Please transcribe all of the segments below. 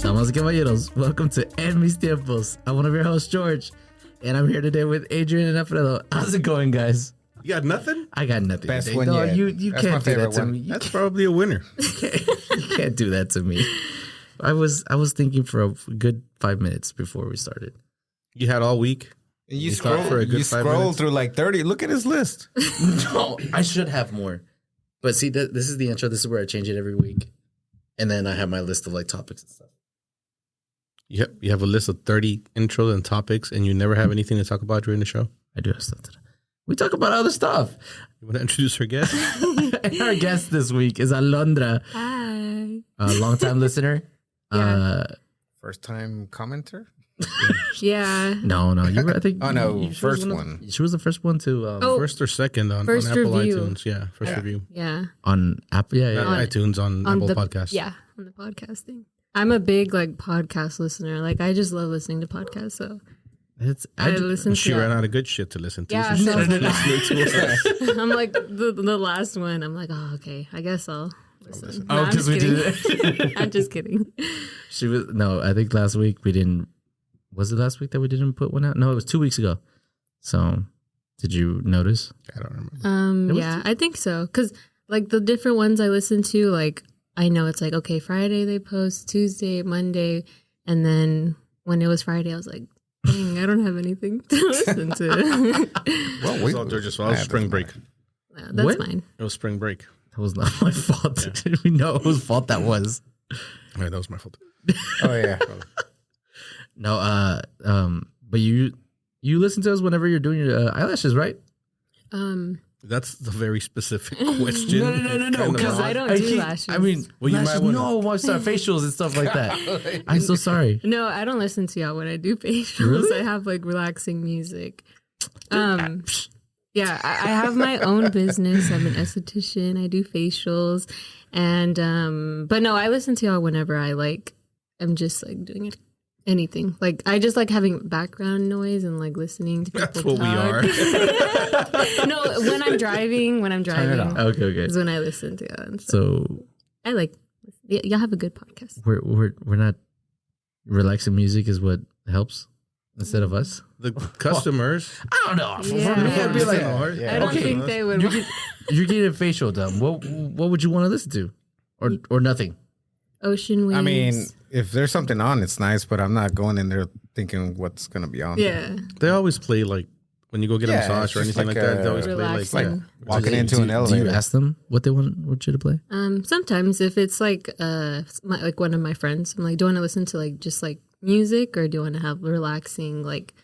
Damas y caballeros, welcome to En Mis Tiempos. I'm one of your hosts, George, and I'm here today with Adrian and Alfredo. How's it going, guys? You got nothing? I got nothing. Best today. one No, yet. you That's can't my do that to favorite me. one. That's probably a winner. You can't do that to me. I was thinking for a good 5 minutes before we started. You had all week. You thought for a good 5 scroll minutes? through like 30. Look at his list. No, I should have more. But see, this is the intro. This is where I change it every week. And then I have my list of like topics and stuff. You have a list of 30 intros and topics, and you never have anything to talk about during the show? I do have stuff to do. We talk about other stuff. You want to introduce our guest? And our guest this week is Alondra. Hi. A longtime listener. Yeah. First time commenter? Yeah. No, you were, I think. Oh, no, she was first one. She was the first one to. Oh. First or second on First Apple review. iTunes. Yeah, first Yeah. review. Yeah. On Apple, yeah. Not iTunes, on Apple the Podcasts. Yeah, on the podcasting. I'm a big podcast listener. Like I just love listening to podcasts. So I listen to She that. ran out of good shit to listen to. Yeah, so she so- started listening to us. I'm like the last one. I'm like, oh, okay. I guess I'll listen. Oh, I'm because just we kidding. did it. I'm just kidding. She was I think last week we didn't. Was it last week that we didn't put one out? No, it was 2 weeks ago. So, did you notice? I don't remember. Yeah, I think so. Because like the different ones I listen to, like I know it's like okay, Friday they post, Tuesday, Monday, and then when it was Friday, I was like, dang, I don't have anything to listen to. Well, It was all George's fault. It was spring break. Yeah, that's What? mine. It was spring break. That was not my fault. We know whose fault that was. All right, that was my fault. Oh, yeah. No, but you listen to us whenever you're doing your eyelashes, right? That's the very specific question. No. Kind of Because I don't do lashes. I mean, Well, you lashes, might wanna- no, I start facials and stuff like that. I'm so sorry. No, I don't listen to y'all when I do facials. Really? I have like relaxing music. Yeah, I have my own business. I'm an esthetician. I do facials, and but no, I listen to y'all whenever I'm just like doing it. Anything like I just like having background noise and like listening to people That's what we talk. are. No, when I'm driving Okay. is when I listen to it. So I like y'all have a good podcast. we're not relaxing music is what helps instead of us. The customers. I don't know. Yeah. For me, I'd be like, I don't Okay. think they would. you're getting a facial done. What would you want to listen to, or nothing? Ocean waves. I mean, if there's something on, it's nice, but I'm not going in there thinking what's going to be on. yeah. They always play like when you go get a Yeah, massage or it's just anything like that. They always Relaxing. play like Walking Do into you- an elevator. Do you ask them what they want you to play? Sometimes if it's like like one of my friends, I'm like, do you want to listen to like just like music or do you want to have relaxing like I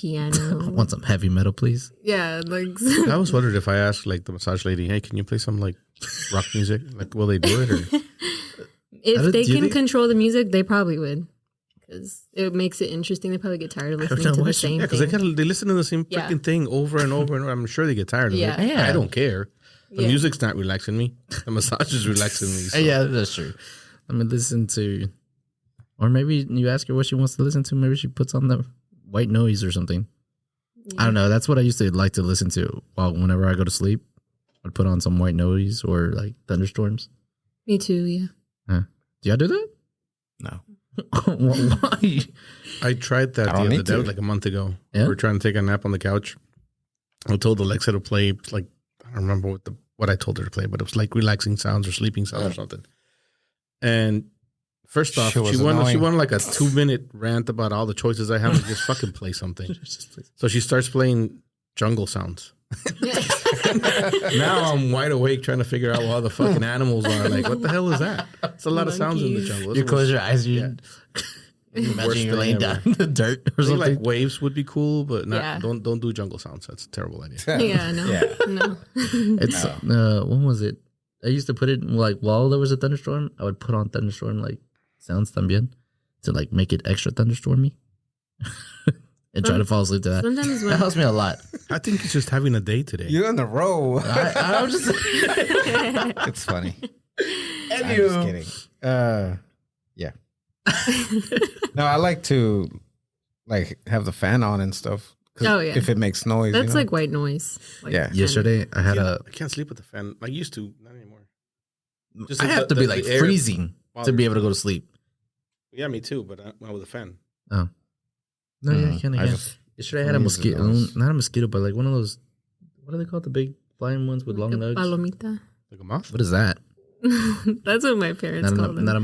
piano? want some heavy metal, please. Yeah, like I always wondered if I asked like the massage lady, "Hey, can you play some like rock music? Like, will they do it?" Or if they do you can think- control the music, they probably would because it makes it interesting. They probably get tired of listening know to why the she- same yeah, because thing. they listen to the same Yeah. freaking thing over and over and over. I'm sure they get tired of Yeah. it. Yeah. I don't care. The Yeah. music's not relaxing me. The massage is relaxing me. So. Yeah, that's true. Let me listen to, or maybe you ask her what she wants to listen to. Maybe she puts on the white noise or something. I don't know. That's what I used to like to listen to whenever I go to sleep. I'd put on some white noise or like thunderstorms. Me too. Yeah. Do y'all do that? No. Why? I tried that I the don't other need day, to. like a month ago. Yeah? We were trying to take a nap on the couch. I told Alexa to play like I don't remember what I told her to play, but it was like relaxing sounds or sleeping sounds or something. And first off, She was she went annoying. like a 2-minute rant about all the choices I have. Like, just fucking play something. So she starts playing jungle sounds. Now I'm wide awake trying to figure out what all the fucking animals are. Like, what the hell is that? It's a lot of sounds in the Monkeys. jungle. You It's close your eyes. You Worst imagine you're thing laying ever. down in the dirt or I think something. like waves would be cool, but not, Yeah. don't do jungle sounds. That's a terrible idea. Yeah. No. Yeah. No. It's when was it? I used to put it like while there was a thunderstorm, I would put on thunderstorm like sounds también to like make it extra thunderstormy and try to fall asleep to that. Sometimes That when helps me a lot. I think it's just having a day today. You're on the roll. I was just It's funny. I'm just kidding. Yeah. No, I like to like have the fan on and stuff. 'Cause Oh, yeah. If it makes noise. that's you know? like white noise. Like, Yeah. yesterday I had I can't sleep with the fan. I used to, not anymore. Just I like have the- to be the like air freezing to bothers be able to me. go to sleep. Yeah, me too, but not with a fan. Oh. No, yeah, I can. Yesterday I had a mosquito. Not a mosquito, but like one of those, what are they called? The big flying ones with like long legs? Palomita. Like a moth? What is that? That's what my parents call them. Not a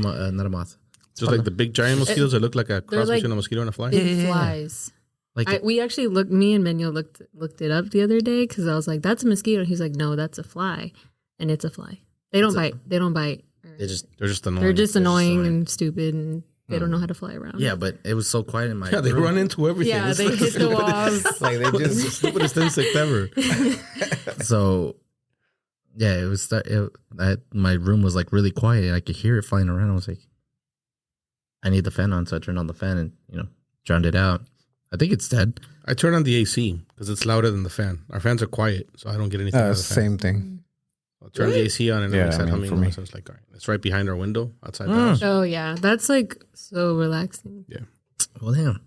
moth. Just like the big giant mosquitoes that look like a cross like between a mosquito and a fly? Big flies. Like We actually me and Manuel looked it up the other day because I was like, that's a mosquito. He's like, no, that's a fly. And it's a fly. They don't bite. They don't bite. They're just annoying. They're just annoying and stupid and they don't know how to fly around. yeah, but it was so quiet in my Yeah, they room. run into everything. Yeah, It's they like hit the walls. Like they It's the just stupidest insect ever. So yeah, it was my room was like really quiet and I could hear it flying around. I was like, I need the fan on, so I turned on the fan and drowned it out. I think it's dead. I turn on the AC because it's louder than the fan. Our fans are quiet, so I don't get anything out of the fan. same thing. I'll turn the AC on and it Yeah, makes that I mean, humming for me. noise. So it's like, all right, it's right behind our window outside the house. Oh yeah, that's like so relaxing. Well, damn.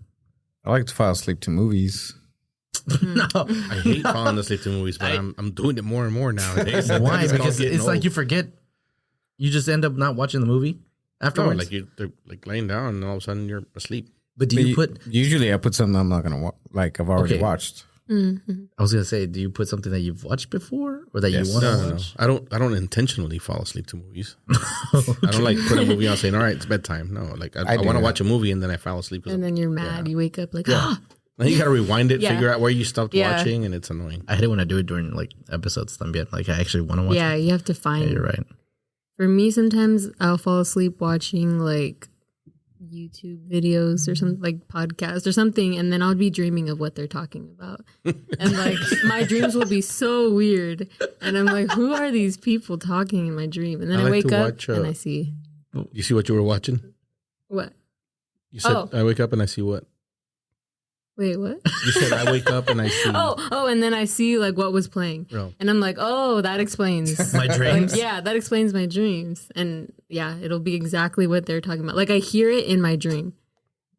I like to fall asleep to movies. No. I hate falling asleep to movies, but I'm doing it more and more nowadays. Why? It's Because getting it's like old. you forget. You just end up not watching the movie No, afterwards. like they're like laying down and all of a sudden you're asleep. But do you put? Usually I put something I'm not gonna like. I've already Okay. watched. Mm-hmm. I was gonna say, do you put something that you've watched before or that Yes. you want to No. watch? I don't intentionally fall asleep to movies. I don't like put a movie on saying, all right, it's bedtime. No, like I do want to that. watch a movie and then I fall asleep. And then you're mad. You wake up like, Now you got to rewind it, Yeah. figure out where you stopped Yeah. watching, and it's annoying. I hate it when I do it during like episodes. También. Like I actually want to watch. yeah, it. you have to find. Yeah, you're right. For me, sometimes I'll fall asleep watching like YouTube videos or something, like podcasts or something, and then I'll be dreaming of what they're talking about. And like my dreams will be so weird. And I'm like, who are these people talking in my dream? And then I I, like wake to up watch, and I see You see what you were watching? what? You said, Oh. I wake up and I see what? Wait, what? You said, I wake up and I see. and then I see like what was playing. Oh. And I'm like, oh, that explains My dreams? Like, yeah, that explains my dreams. And yeah, it'll be exactly what they're talking about. Like I hear it in my dream.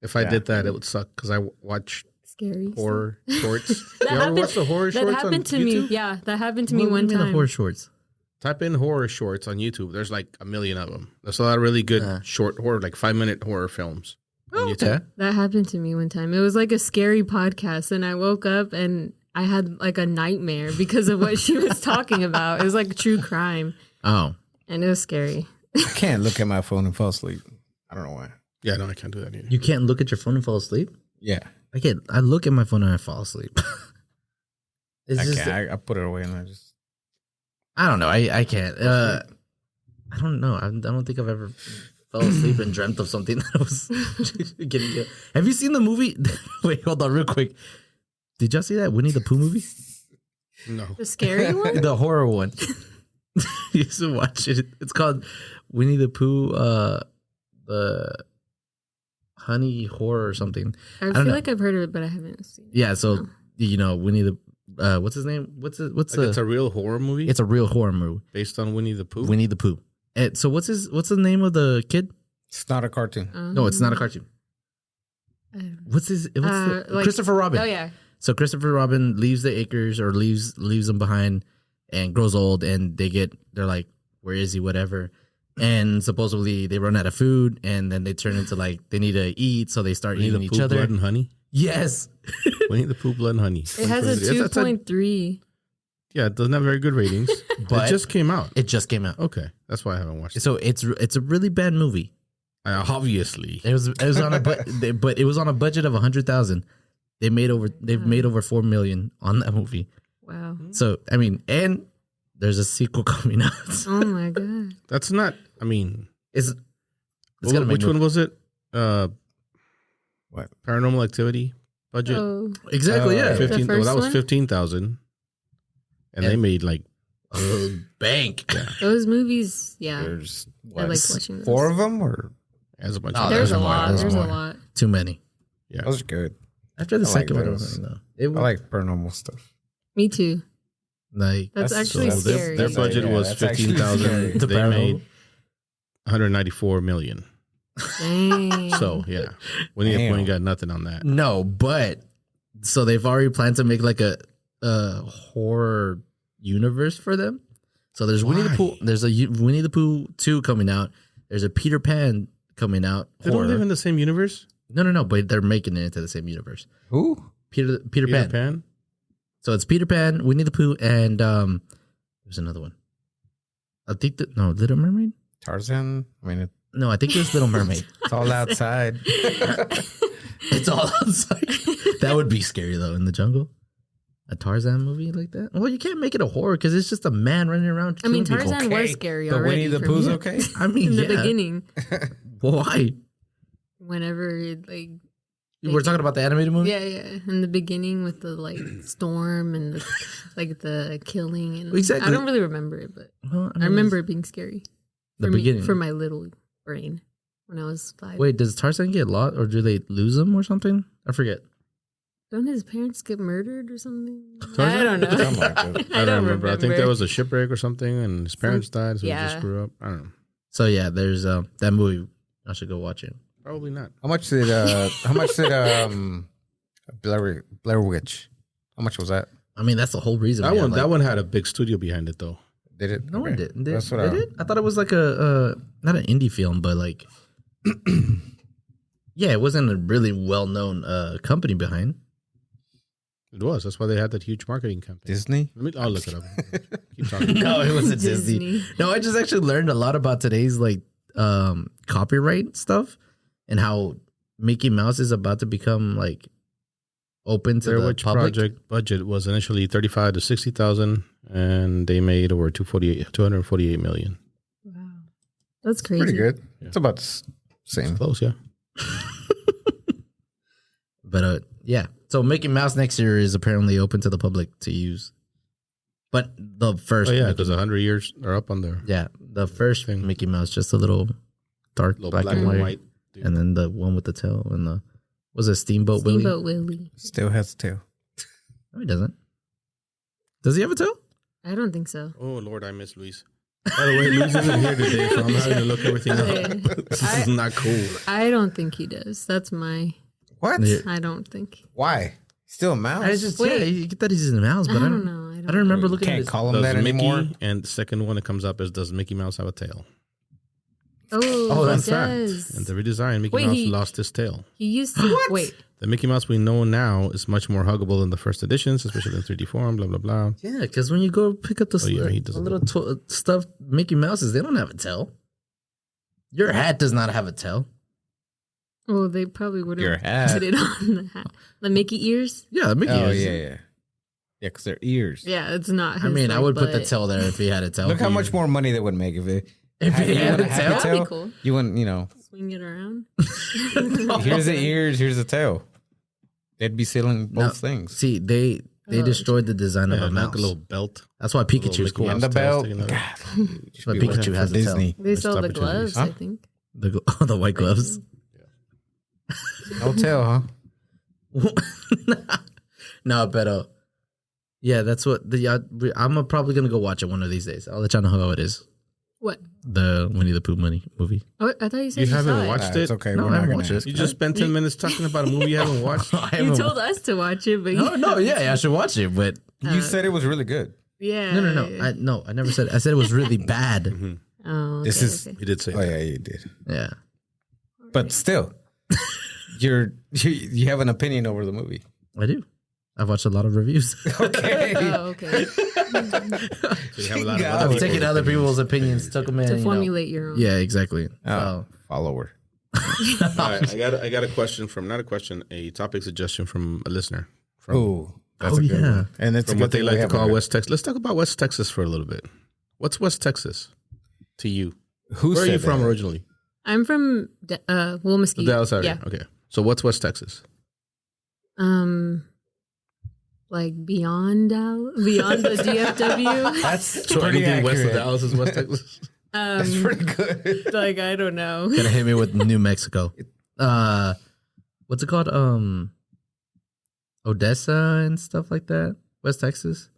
If I did that, it would suck because I watch Scary. horror shorts. That You ever happened- watch the horror That shorts on happened to YouTube? me. Yeah, that happened to What me do you one mean time. the horror shorts. Type in horror shorts on YouTube. There's like a million of them. There's a lot of really good short horror, like 5-minute horror films. On YouTube. Okay. That happened to me one time. It was like a scary podcast, and I woke up and I had like a nightmare because of what she was talking about. It was like true crime, Oh, and it was scary. I can't look at my phone and fall asleep. I don't know why. Yeah, no, I can't do that either. you can't look at your phone and fall asleep. Yeah, I can't. I look at my phone and I fall asleep. It's I just. can't. I put it away and I just. I don't know. I can't. I don't know. I don't think I've ever fell asleep and dreamt of something that was getting good. Have you seen the movie? Wait, hold on, real quick. Did y'all see that Winnie the Pooh movie? No. The scary one. The horror one. You used to watch it. It's called Winnie the Pooh. The Honey Horror or something. I feel like I've heard of it, but I haven't seen it. Yeah. So Winnie the. What's his name? What's It's a real horror movie It's a real horror movie. based on Winnie the Pooh. Winnie the Pooh. And so what's the name of the kid? It's not a cartoon. No, it's not a cartoon. I don't know. What's like- Christopher Robin? Oh yeah. So Christopher Robin leaves the acres or leaves them behind and grows old, and they're like, where is he? Whatever. And supposedly they run out of food, and then they turn into like they need to eat, so they start Winnie eating the each Pooh, other. Blood and Honey. Yes. Winnie the Pooh, Blood and Honey. It has a That's 2.3. Yeah, it doesn't have very good ratings. But it just came out. It just came out. Okay, that's why I haven't watched it. So it's a really bad movie. Obviously. It was on but it was on a budget of 100,000. They've made over 4 million on that movie. Wow. So I mean, and there's a sequel coming out. Oh my god. That's not, I mean, It's gonna make which one was it? What? Paranormal Activity budget? Oh. exactly yeah. The 15, well, first that was one? 15,000. And they made like, Bank. Those movies, yeah. There's I like watching those. 4 of them, or as a bunch Oh, of There's a There's lot. more. There's a more. lot. Too many. Yeah. those are good. After the I like second one, I those. don't know. It I was like paranormal stuff. Me too. like That's actually so- scary. Their budget Yeah, was that's actually 15,000. scary. The They paranormal? made 194 million. Dang. So, yeah. Winnie the Pooh Damn. ain't got nothing on that. no, but so they've already planned to make like a horror universe for them. So there's Winnie the Pooh. There's a Winnie the Pooh 2 coming out. There's a Peter Pan coming out. They don't live in the same universe? No, but they're making it into the same universe. Who? Peter Pan. So it's Peter Pan, Winnie the Pooh, and there's another one. I think Little Mermaid? Tarzan? I mean, No, I think there's Little Mermaid. it's all outside. It's all outside. That would be scary though, in the jungle. A Tarzan movie like that? Well, you can't make it a horror because it's just a man running around. I mean, killing Tarzan people. was scary But already. Winnie the for Pooh's me. okay? I mean, In the yeah. beginning, Why? whenever like We're talking about the animated movie. yeah, in the beginning with the like storm and the like the killing and Exactly. I don't really remember it, but Well, I remember it being scary. the for me- beginning. for my little brain when I was 5. Wait, does Tarzan get lost or do they lose him or something? I forget. Don't his parents get murdered or something? Tarzan? I don't know. Something like that. I don't remember. I think there was a shipwreck or something, and his parents died, so he just yeah. grew up. I don't know. So yeah, there's that movie. I should go watch it. Probably not. How much did Blair Witch? How much was that? I mean, that's the whole reason. That one had a big studio behind it, though. Did it? No one Okay. did. That's what Did it? I thought it was like a not an indie film, but like yeah, it wasn't a really well known company behind. It was. That's why they had that huge marketing campaign. Disney? I'll look it up. Keep talking. No, it wasn't Disney. Disney. No, I just actually learned a lot about today's like copyright stuff and how Mickey Mouse is about to become like open to Their the Witch public. project budget was initially 35 to 60,000, and they made over 248 million. Wow, that's crazy. Pretty good. Yeah. It's about the same. Close, yeah. But yeah, so Mickey Mouse next year is apparently open to the public to use. But the first, Oh yeah, Mickey- because 100 years are up on there. yeah, the first Thing. Mickey Mouse just a little dark Little black, and white, dude. and then the one with the tail and the was it Steamboat Willie? Steamboat Willie. Still has a tail. No, he doesn't. Does he have a tail? I don't think so. Oh Lord, I miss Luis. By the way, Luis isn't here today, so I'm having to look everything up. This is not cool. I don't think he does. That's my. What? Yeah. I don't think. Why? Still a mouse? I just Wait. yeah, you get that he's in the mouse, but I don't know. I don't remember looking at Can't his. call him Does that Mickey, anymore. and the second one that comes up is, does Mickey Mouse have a tail? Oh, that's he does. And the redesign, Mickey Wait, Mouse he- lost his tail. He used to wait. The Mickey Mouse we know now is much more huggable than the first editions, especially in 3D form, blah, blah, blah. Yeah, because when you go pick up the, Oh, yeah, he the doesn't. little stuffed Mickey Mouses, they don't have a tail. Your hat does not have a tail. Well, they probably would Your have hat. put it on the hat. The Mickey ears. Yeah, Mickey. Oh, is. yeah. Yeah, because they're ears. Yeah, it's not. I mean, I would put the butt. tail there if he had a tail. Look how much more money they would make if it. If he you had a wouldn't have tail. a That'd be cool. You wouldn't, Swing it around. here's the ears, here's the tail. They'd be selling both No, things. See, they Oh, destroyed the design of Yeah, a like mouse. a little belt. That's why Pikachu's Little cool. Mickey And the Mouse belt. tail sticking out. That's why Be Pikachu looking has for a tail. Disney. They Missed sell the opportunities. gloves, Huh? I think. The white gloves. No tail, huh? No, but yeah, that's what I'm probably gonna go watch it one of these days. I'll let y'all know how it is. What? The Winnie the Pooh movie. Oh, I thought you said You you haven't saw it. watched It's it? okay. No, we're I not haven't gonna watched it. ask. You just spent 10 minutes talking about a movie you haven't watched? I You haven't told us to watch it, but No, yeah, I should watch it, but You said it was really good. yeah. no. I never said. I said it was really bad. Oh, This okay, is- okay. You did say Oh that. yeah, you did. Yeah, But still, you have an opinion over the movie. I do. I've watched a lot of reviews. Okay. Oh, okay. So you have a lot of God. other I've taken other people's opinions, took them in. To you know. formulate your own. Yeah, exactly. Oh, follower. All right, I got a question from, not a question, a topic suggestion from a listener. From, Oh, that's Oh, a good yeah. one. And it's from a what good they thing like we to have call a- West Texas. Let's talk about West Texas for a little bit. What's West Texas to you? Who Where are said you from that? originally? I'm from Mesquite. The Dallas area. Yeah. Okay. So what's West Texas? Like beyond the DFW. That's So pretty anything west of accurate. Dallas is West Texas? That's pretty good. Like I don't know. Gonna hit me with New Mexico. What's it called? Odessa and stuff like that. West Texas.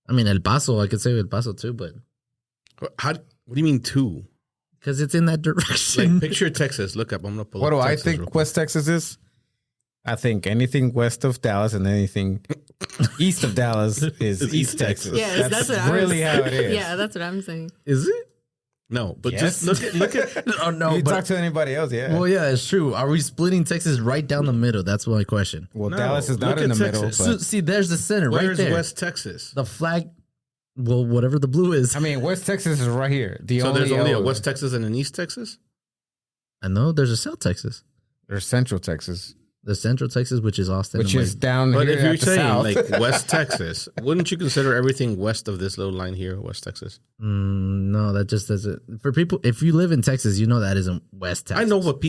I mean, El Paso. I could say El Paso too, but What do you mean two? because it's in that direction. Like picture Texas. Look up. I'm gonna pull What up do I Texas real think quick. West Texas is? I think anything west of Dallas and anything east of Dallas is East Texas. Yeah, that's what I was- really how it is. Yeah, that's what I'm saying. Is it? No, but Yes. just look at. Oh no, You but talk to anybody else, yeah. well, yeah, it's true. Are we splitting Texas right down the middle? That's my question. Well, No, Dallas is not look in at the middle. Texas. So, But, see, there's the center right Where's there. West Texas? The flag. Well, whatever the blue is. I mean, West Texas is right here. So there's only a West Texas and an East Texas? I know there's a South Texas. There's Central Texas, The Central Texas, which is Austin, which and is West- down But here if you're at the saying south. like West Texas, wouldn't you consider everything west of this little line here West Texas? No, that just doesn't. For people, if you live in Texas, you know that isn't West Texas.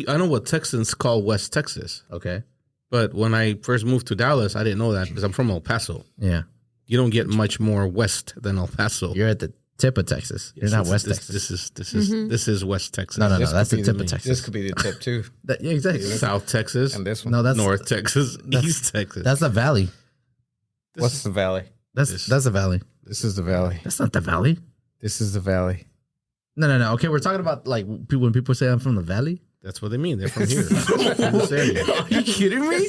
I know what Texans call West Texas. Okay. But when I first moved to Dallas, I didn't know that because I'm from El Paso. Yeah, You don't get much more west than El Paso. you're at the tip of Texas. You're not West Texas. This is West Texas. No, This that's could the be tip the- of Texas. This could be the tip too. Yeah, exactly. South Texas, And this one. No, that's North Texas, East Texas. that's the valley. What's the valley? That's the valley. This is the valley. That's not the valley. This is the valley. No. Okay, we're talking about like when people say I'm from the valley. That's what they mean. They're from here. From this area. Are you kidding me?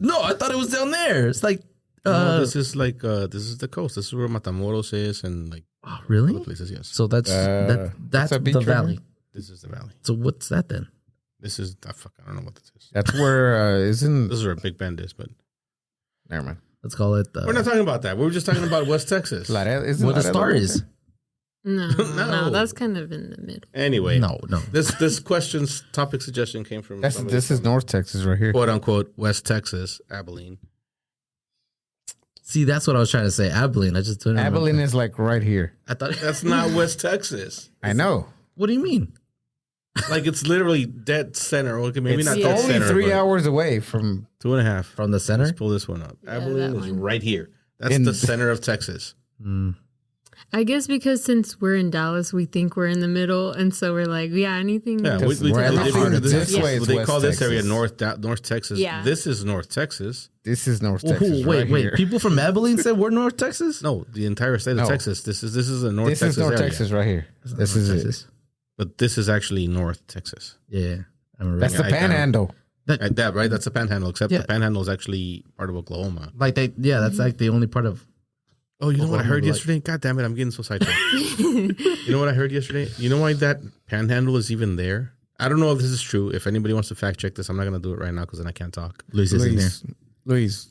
No, I thought it was down there. It's like, No, this is like this is the coast. This is where Matamoros is, and like oh, other really? places. Yes, So that's that's a beach the right here? valley. this is the valley. So what's that then? This is I don't know what this is. That's where isn't. This is where Big Bend is, but Never mind. Let's call it. we're not talking about that. We were just talking about West Texas. Laredo, isn't what the Laredo star right is. No, No. no, that's kind of in the middle. Anyway, No. This question's topic suggestion came from there? This is North Texas right here. quote unquote West Texas, Abilene. See, that's what I was trying to say. Abilene. I just didn't. Abilene remember. is like right here. I thought. That's not West Texas. I know. What do you mean? Like it's literally dead center. Okay, maybe It's not Yeah. dead only center. 3 but hours away from. 2.5. From the center? Let's pull this one up. Yeah, Abilene that is one. right here. That's In the the- center of Texas. I guess because since we're in Dallas, we think we're in the middle, and so we're like, yeah, anything. Yeah, Because we're at the they- heart of this Texas. is- Way is they West call this area Texas. North Texas. Yeah. This is North Texas. This is North Oh, Texas. wait. right here. People from Abilene said we're North Texas. No, the entire state of No. Texas. This is a North This Texas is North area. Texas right here. This is it. But this is actually North Texas. Yeah, I remember. That's the I- panhandle. Like that, right? That's a panhandle, except Yeah. the panhandle is actually part of Oklahoma. like they. Yeah, that's like the only part of. Oh, you know what I heard Oklahoma, like- yesterday? God damn it, I'm getting so sidetracked. You know what I heard yesterday? You know why that panhandle is even there? I don't know if this is true. If anybody wants to fact check this, I'm not going to do it right now because then I can't talk. Luis is in there. Luis,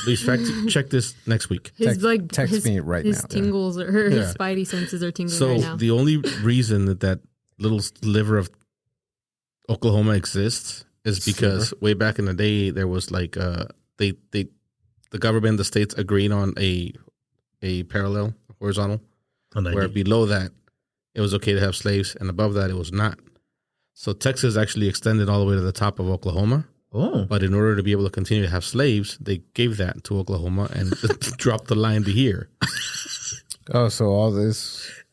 Please fact check this next week. His text his, me right his now. tingles or his spidey senses are tingling So right now. the only reason that little sliver of Oklahoma exists is because way back in the day there was like the government, the states agreed on a parallel horizontal where below that it was okay to have slaves and above that it was not. So Texas actually extended all the way to the top of Oklahoma. Oh, But in order to be able to continue to have slaves, they gave that to Oklahoma and dropped the line to here. Oh, so all this.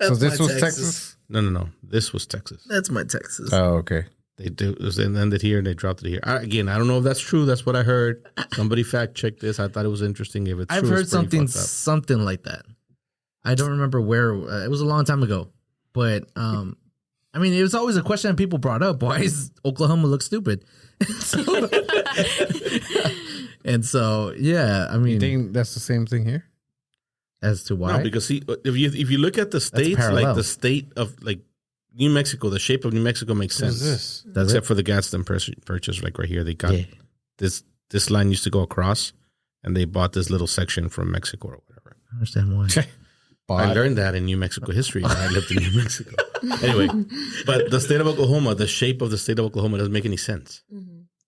So That's this my was Texas. Texas? No. This was Texas. that's my Texas. Oh, okay. They do and ended here and they dropped it here. Again, I don't know if that's true. That's what I heard. Somebody fact checked this. I thought it was interesting. If it's I've true, heard it's pretty something fucked up. like that. I don't remember where. It was a long time ago, but I mean, it was always a question that people brought up. Why does Oklahoma look stupid? And so, yeah, I You mean, think that's the same thing here? as to why. No, because see, if you look at the states, parallel. like the state of like New Mexico, the shape of New Mexico makes What is sense. this? Does Except it? for the Gadsden purchase, like right here, they got Yeah. this line used to go across, and they bought this little section from Mexico or whatever. I understand why. I learned that in New Mexico history when I lived in New Mexico. Anyway, but the state of Oklahoma, the shape of the state of Oklahoma doesn't make any sense.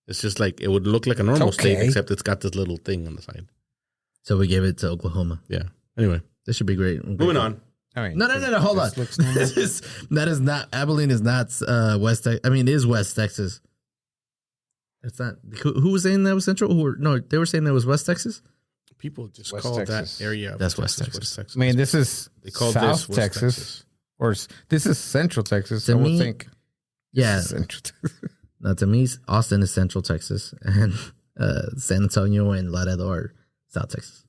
It's just like it would look like a normal state, okay. except it's got this little thing on the side. So we gave it to Oklahoma. Yeah. Anyway, This should be great. moving on. I mean, No. Hold on. this looks normal. That is not Abilene. Is not West. I mean, it is West Texas. It's not. Who was saying that was Central? No, they were saying that was West Texas. People just West call Texas. that area. Of That's West Texas, Texas. I mean, this is They call South this West Texas, Texas. or this is Central Texas. To I would me- think. Yeah. This is Central Texas. Now, to me, Austin is Central Texas, and San Antonio and Laredo are South Texas.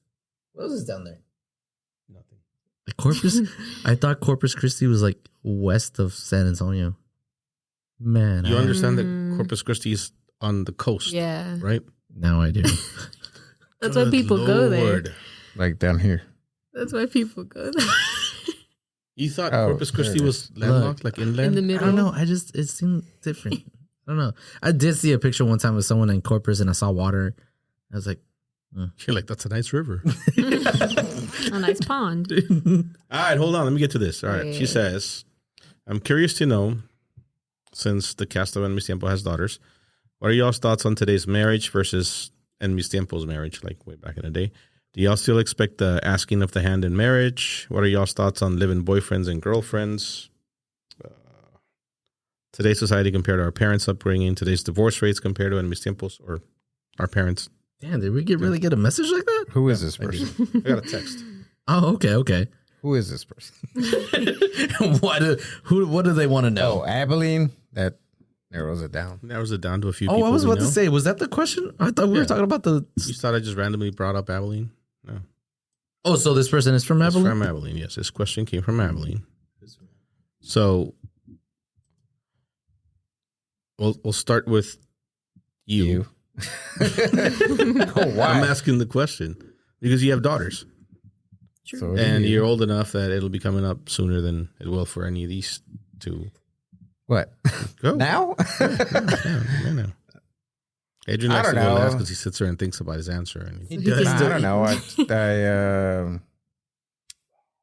What else is down there? Nothing. Corpus. I thought Corpus Christi was like west of San Antonio. Man, You understand that Mm. Corpus Christi is on the coast, Yeah, right? now I do. that's why Good people go there. Lord. Like down here. That's why people go there. You thought Oh, Corpus Christi there it was landlocked, like inland? In the I middle. don't know. It seemed different. I don't know. I did see a picture one time of someone in Corpus, and I saw water. I was like, You're like, that's a nice river. A nice pond. All right, hold on. Let me get to this. All right. Yeah. She says, I'm curious to know, since the cast of En Mis Tiempo has daughters, what are y'all's thoughts on today's marriage versus En Mis Tiempo's marriage, like way back in the day? Do y'all still expect the asking of the hand in marriage? What are y'all's thoughts on living boyfriends and girlfriends? Today's society compared to our parents' upbringing, today's divorce rates compared to En Mis Tiempos or our parents. damn, did we really get a message like that? Who is this person? I got a text. Oh, okay. Who is this person? What do they want to know? Oh, Abilene. That narrows it down. Narrows it down to a few Oh, people. I was we about to know. say, was that the question? I thought we were talking about the. You thought I just randomly brought up Abilene? No. Oh, so this person is from It's Abilene? from Abilene, yes. This question came from Abilene. So we'll start with you. Oh, why? I'm asking the question because you have daughters. So And you're old enough that it'll be coming up sooner than it will for any of these two. what? Go. Now? No. Adrian I likes to don't go know. last because he sits there and thinks about his answer. And He He does. can- I don't know.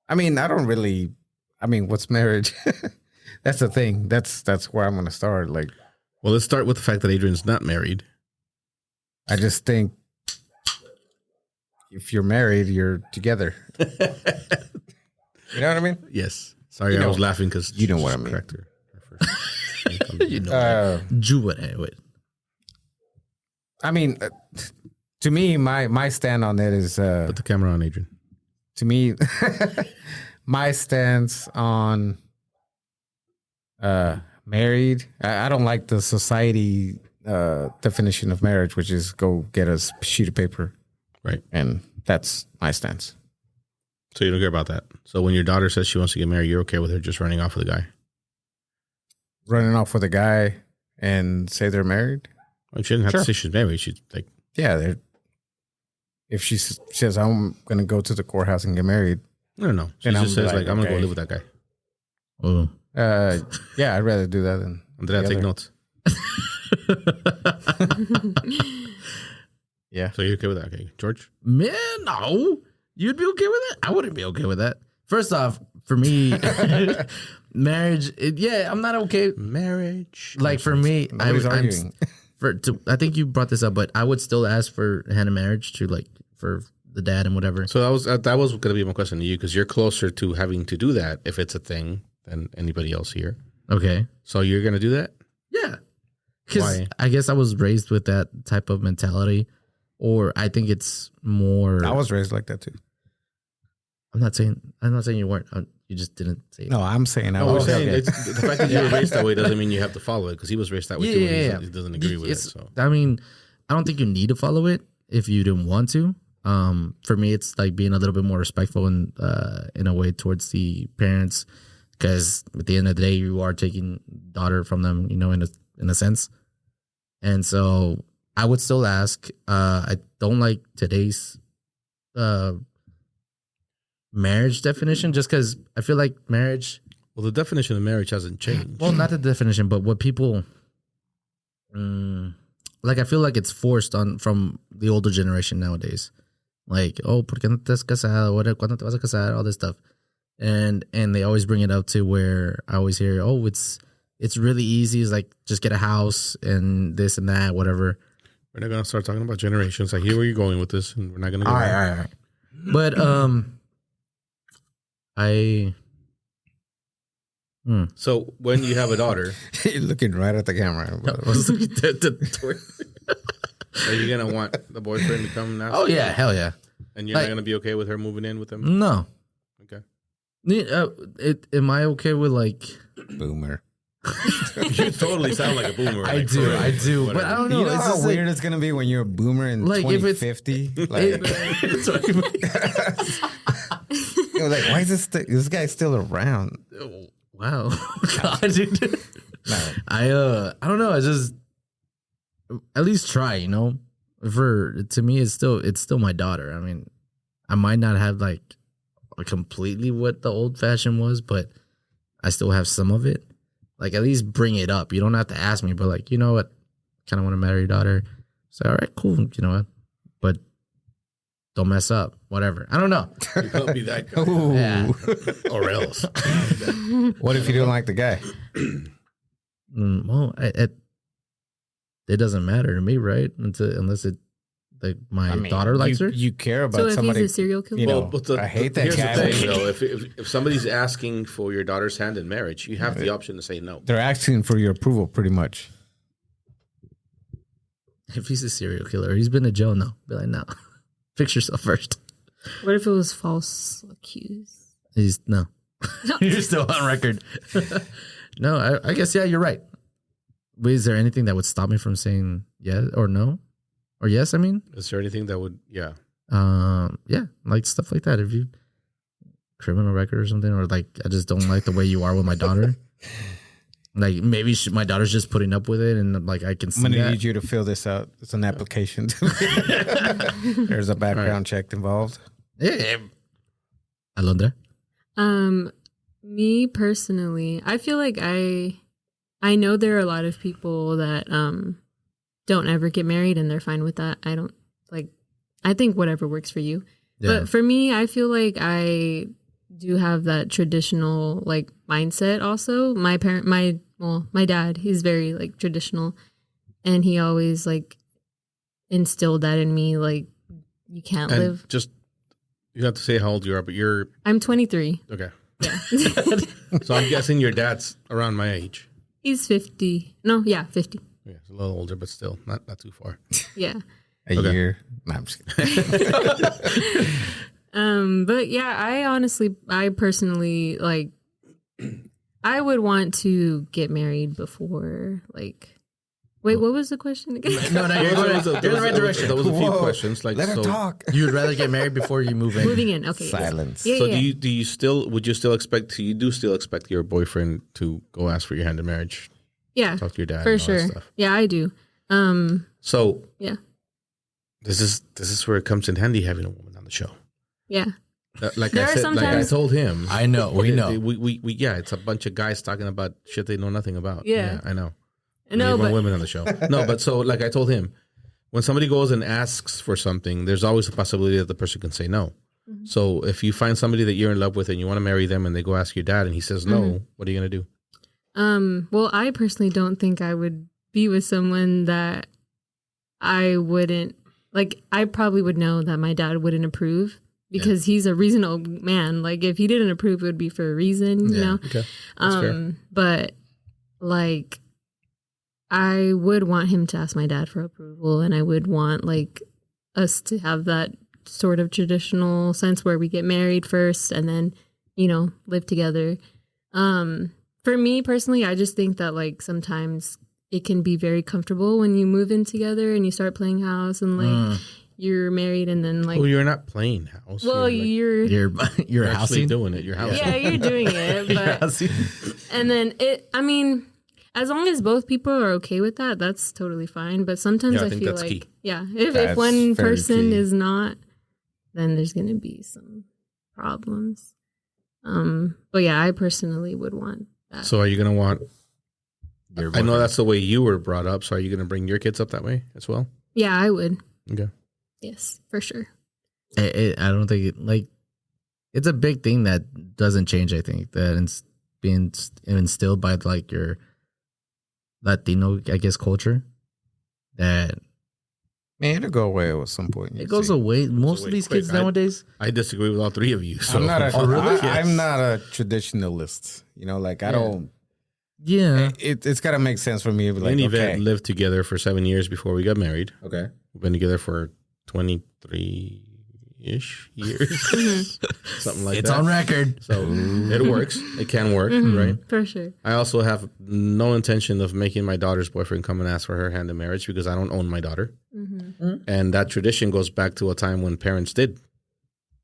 I mean, I don't really. I mean, what's marriage? That's the thing. That's where I'm gonna start. Like, well, let's start with the fact that Adrian's not married. I just think if you're married, you're together. You know what I mean? Yes. Sorry, You I know- was laughing because you know what I mean. Correct her. You know, wait. I mean, to me, my stand on it is Put the camera on, Adrian. to me, my stance on married. I don't like the society definition of marriage, which is go get a sheet of paper, Right. and that's my stance. So you don't care about that. So when your daughter says she wants to get married, you're okay with her just running off with a guy. Running off with a guy and say they're married. Well, she doesn't have Sure. to say she's married. She's like, Yeah, if she says I'm going to go to the courthouse and get married, no. She Then just I'm says like, I'm gonna go okay. live with that guy. Oh. yeah, I'd rather do that than. Andrea, the take other. notes. Yeah. So you're okay with that, okay, George? Man, no. You'd be okay with that? I wouldn't be okay with that. First off, for me, marriage, I'm not okay. Marriage. Like for me, Nobody's arguing. I think you brought this up, but I would still ask for hand in marriage to like for the dad and whatever. So that was going to be my question to you because you're closer to having to do that if it's a thing than anybody else here. Okay. So you're going to do that? Yeah. Because Why? I guess I was raised with that type of mentality, or I think it's more. I was raised like that too. I'm not saying you weren't. You just didn't say it. No, I'm saying I No, we're was. saying okay. it's, the fact that you were raised that way doesn't mean you have to follow it because he was raised that way too. And he doesn't agree with it. It's- So I mean, I don't think you need to follow it if you didn't want to. For me, it's like being a little bit more respectful in a way towards the parents, because at the end of the day, you are taking daughter from them, in a sense. And so I would still ask. I don't like today's marriage definition, just because I feel like marriage. well, the definition of marriage hasn't changed. Well, not the definition, but what people. Like I feel like it's forced on from the older generation nowadays. Like, oh, ¿por qué no te has casado? ¿Cuándo te vas a casar? All this stuff. And they always bring it up to where I always hear, oh, it's really easy. It's like just get a house and this and that, whatever. We're not going to start talking about generations. I hear where you're going with this, and we're not going to go All there. right. But So when you have a daughter, You're looking right at the camera. are you going to want the boyfriend to come now? Oh yeah, hell yeah. And you're Like- not going to be okay with her moving in with him? No. Okay. Am I okay with like? Boomer. You totally sound like a boomer. I like, do, for real. I do, but Whatever. I don't know. You know It's how just weird it's gonna be when you're a boomer in Like, if it's- 2050. You're like, why is this guy still around? Wow. God, dude. No. I don't know. I just at least try, To me, it's still my daughter. I mean, I might not have like completely what the old fashioned was, but I still have some of it. Like, at least bring it up. You don't have to ask me, but like, you know what? Kind of want to marry your daughter. So, all right, cool. You know what? But don't mess up. Whatever. I don't know. You can't be that guy. Yeah. Or else. What if you don't like the guy? Well, it doesn't matter to me, right? Unless it, like, my daughter likes her. You care about So if somebody. he's a serial killer, You know, but I hate that here's guy. the thing, though. If somebody's asking for your daughter's hand in marriage, you have the option to say no. They're asking for your approval, pretty much. If he's a serial killer, he's been to jail. No, be like, no. Fix yourself first. what if it was false accused? He's no. You're still on record. No, I guess you're right. But is there anything that would stop me from saying yes or no? Or yes, I mean? Is there anything that would, yeah. Yeah, like stuff like that. If you criminal record or something, or like I just don't like the way you are with my daughter. Like maybe my daughter's just putting up with it, and like I can see I'm gonna that. need you to fill this out. It's an application. There's a background check involved. Yeah, Alondra. Me personally, I feel like I know there are a lot of people that don't ever get married and they're fine with that. I think whatever works for you. Yeah. But for me, I feel like I do have that traditional like mindset also. My dad, he's very like traditional, and he always like instilled that in me, like you can't And live. just, you have to say how old you are, but you're, I'm 23. okay. Yeah. So I'm guessing your dad's around my age. He's 50. No, yeah, 50. Yeah, he's a little older, but still not too far. Yeah. A year. No, I'm just kidding. But yeah, I personally like, I would want to get married before like, wait, what was the question again? No, you're going in the right direction. That was a few Whoa. questions. Like, Let her so, talk. You'd rather get married before you move in. Moving in. Okay. Silence. Yeah, so yeah. do you still, would you still expect, you do still expect your boyfriend to go ask for your hand in marriage? Yeah, Talk to your dad for and all that sure. stuff. Yeah, I do. So Yeah. this is where it comes in handy having a woman on the show. Yeah. Like There I are said, like I sometimes- told him. I know. We know. We yeah, it's a bunch of guys talking about shit they know nothing about. Yeah. I know. No, We want but women on the show. No, but so like I told him, when somebody goes and asks for something, there's always a possibility that the person can say no. Mm-hmm. So if you find somebody that you're in love with and you want to marry them and they go ask your dad and he says no, Mm-hmm. what are you gonna do? well, I personally don't think I would be with someone that I wouldn't like. I probably would know that my dad wouldn't approve because he's a reasonable man. Like if he didn't approve, it would be for a reason, you know. Okay. That's fair. But like, I would want him to ask my dad for approval, and I would want like us to have that sort of traditional sense where we get married first and then, you know, live together. For me personally, I just think that like sometimes it can be very comfortable when you move in together and you start playing house and like you're married and then like, Well, you're not playing house. well, you're You're actually housing. doing it. You're housing. yeah, you're doing it, but Housing. and then I mean, as long as both people are okay with that, that's totally fine. But sometimes Yeah, I I think feel that's like, key. yeah, if That's one very person key. is not, then there's going to be some problems. But yeah, I personally would want that. So are you gonna want? Your I know boyfriend. that's the way you were brought up. So are you gonna bring your kids up that way as well? Yeah, I would. Okay. Yes, for sure. I don't think it, like it's a big thing that doesn't change. I think that it's being instilled by like your Latino, I guess, culture. That Man, it'll go away at some point. it goes away. Most away of these quick. kids nowadays. I disagree with all three of you. So I'm not a, Oh, really? I'm not a traditionalist. You know, like I don't. Yeah. It's got to make sense for me. But Me like, and Yvette okay, lived together for 7 years before we got married. Okay. We've been together for 23-ish years, something like It's that. on record. So it works. It can work, right? For sure. I also have no intention of making my daughter's boyfriend come and ask for her hand in marriage because I don't own my daughter. And that tradition goes back to a time when parents did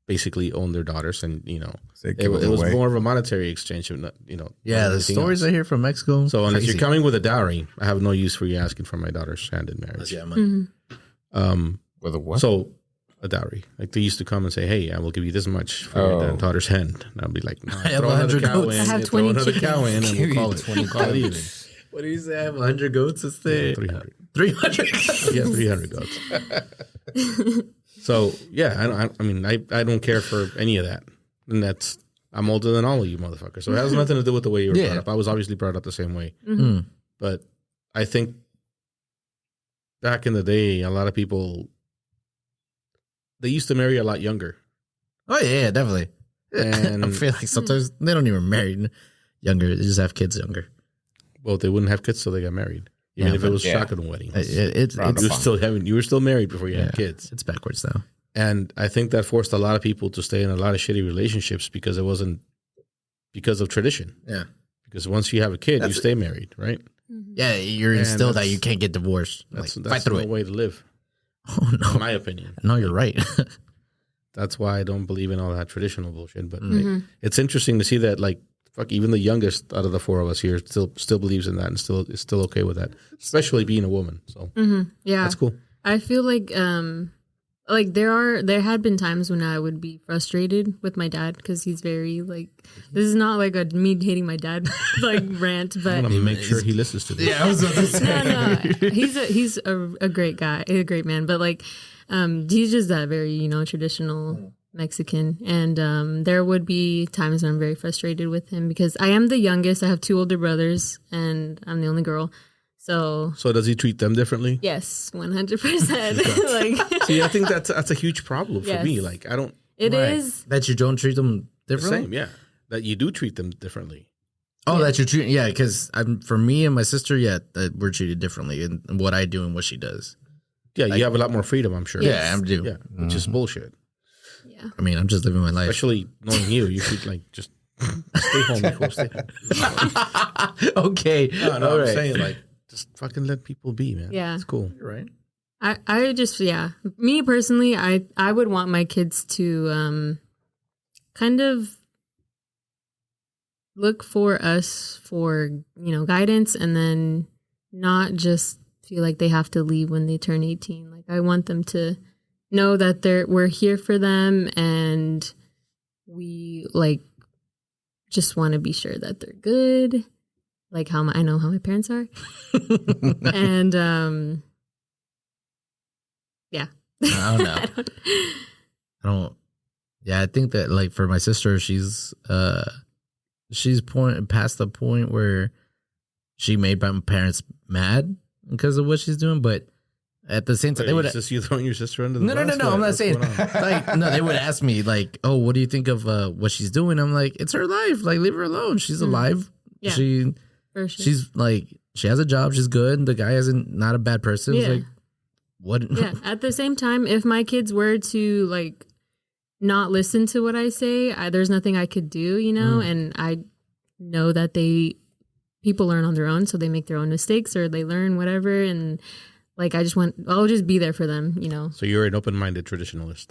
basically own their daughters, and you know, They it give them was away. more of a monetary exchange, you know. Yeah, than the anything stories else. I hear from Mexico. So unless crazy. you're coming with a dowry, I have no use for you asking for my daughter's hand in marriage. Yeah, man. with a what? So a dowry. Like they used to come and say, "Hey, I will give you this much for your daughter's hand." And I'll be like, "No, have throw another 100 cow goats. in, I have throw 20 another cow in, and Give we'll you call it 20 even." What do you say? I have 100 goats to stay? 300. 300 Yeah, 300 goats. So yeah, I mean, I don't care for any of that, and I'm older than all of you motherfuckers, so it has nothing to do with the way you were brought up. I was obviously brought up the same way, but I think back in the day, a lot of people they used to marry a lot younger. Oh yeah, definitely. And I feel like sometimes they don't even marry younger; they just have kids younger. well, they wouldn't have kids, so they got married. Even if it was shotgun wedding, you were still married before you had kids. It's backwards now. And I think that forced a lot of people to stay in a lot of shitty relationships because it wasn't because of tradition. Yeah. Because once you have a kid, you stay married, right? Yeah, you're instilled that you can't get divorced. That's fight through no it. way to live, Oh no, in my opinion. no, you're right. That's why I don't believe in all that traditional bullshit. But it's interesting to see that, like, fuck, even the youngest out of the four of us here still believes in that and is still okay with that, especially being a woman. So Yeah, that's cool. I feel like there had been times when I would be frustrated with my dad because he's very like, this is not like a me hating my dad like rant, I but want to make sure he listens to this. Yeah, I was about to say. no, he's a great guy, a great man, but like he's just that very traditional Mexican, and there would be times when I'm very frustrated with him because I am the youngest. I have two older brothers, and I'm the only girl. So does he treat them differently? yes, 100%. Like, See, I think that's a huge problem for Yes. me. Like, I don't it is. That you don't treat them the differently. same. Yeah, that you do treat them differently. Oh, that you treat, yeah, because for me and my sister, that we're treated differently in what I do and what she does. Yeah, you have a lot more freedom, I'm sure. Yeah, I do. Yeah, which is bullshit. Yeah. I mean, I'm just living my life. Especially knowing you should like just stay home, Nicole, stay home. Okay. No, All I'm right. saying like just fucking let people be, man. Yeah. It's cool. You're right. I just, me personally, I would want my kids to kind of look for us for, guidance, and then not just feel like they have to leave when they turn 18. Like, I want them to know that we're here for them, and we like just want to be sure that they're good. Like I know how my parents are. And yeah. I don't know. I don't. Yeah, I think that like for my sister, she's past the point where she made my parents mad because of what she's doing, but at the same time, Wait, they would. is this you throwing your sister under the No. bus? I'm not What's saying going on? like no. They would ask me like, "Oh, what do you think of what she's doing?" I'm like, "It's her life. Like, leave her alone. She's alive. Yeah. For sure. She's like, she has a job. She's good. The guy isn't not a bad person. It's Yeah. like, what? Yeah. At the same time, if my kids were to like not listen to what I say, there's nothing I could do, and I know that people learn on their own, so they make their own mistakes or they learn whatever, and like I'll just be there for them, So you're an open-minded traditionalist.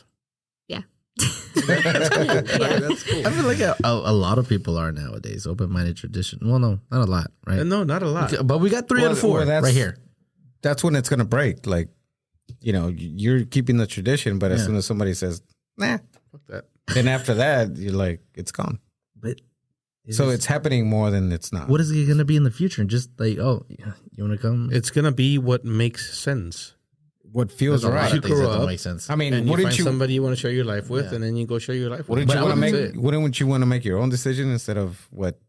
Yeah. That's cool. Yeah. That's cool. I feel like a lot of people are nowadays open-minded tradition. Well, no, not a lot, right? No, not a lot. But we got three out of four right here. That's when it's gonna break. Like, you're keeping the tradition, but as soon as somebody says, "Nah," Fuck that. then after that, you're like, it's gone. But So it's happening more than it's not. what is it going to be in the future? Just like, oh, yeah, you want to come? It's gonna be what makes sense. What feels There's a lot right? of things that grow don't up, make sense. I mean, And you wouldn't find you? somebody you want to share your life with, and then you go share your life with. Wouldn't them. you want to That's make? it. Wouldn't you want to make your own decision instead of what?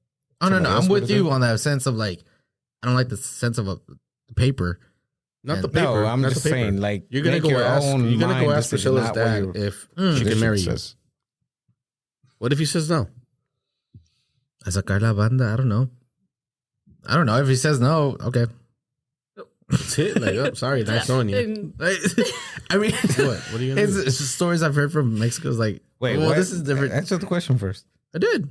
Oh, no, somebody else I'm with would've you done? on that sense of like, I don't like the sense of a paper. Not the And- paper. No, I'm not just the paper. saying, like, you're gonna make go your ask. own You're gonna go mind ask decision, Priscilla's not what dad your if she can tradition marry you. says. What if he says no? A sacar la banda, I don't know. If he says no, okay. That's it. Like, oh, sorry, nice knowing you. I mean, What are you gonna do? it's just stories I've heard from Mexico. Is like, Wait, well, what? this is different. Answer the question first. I did.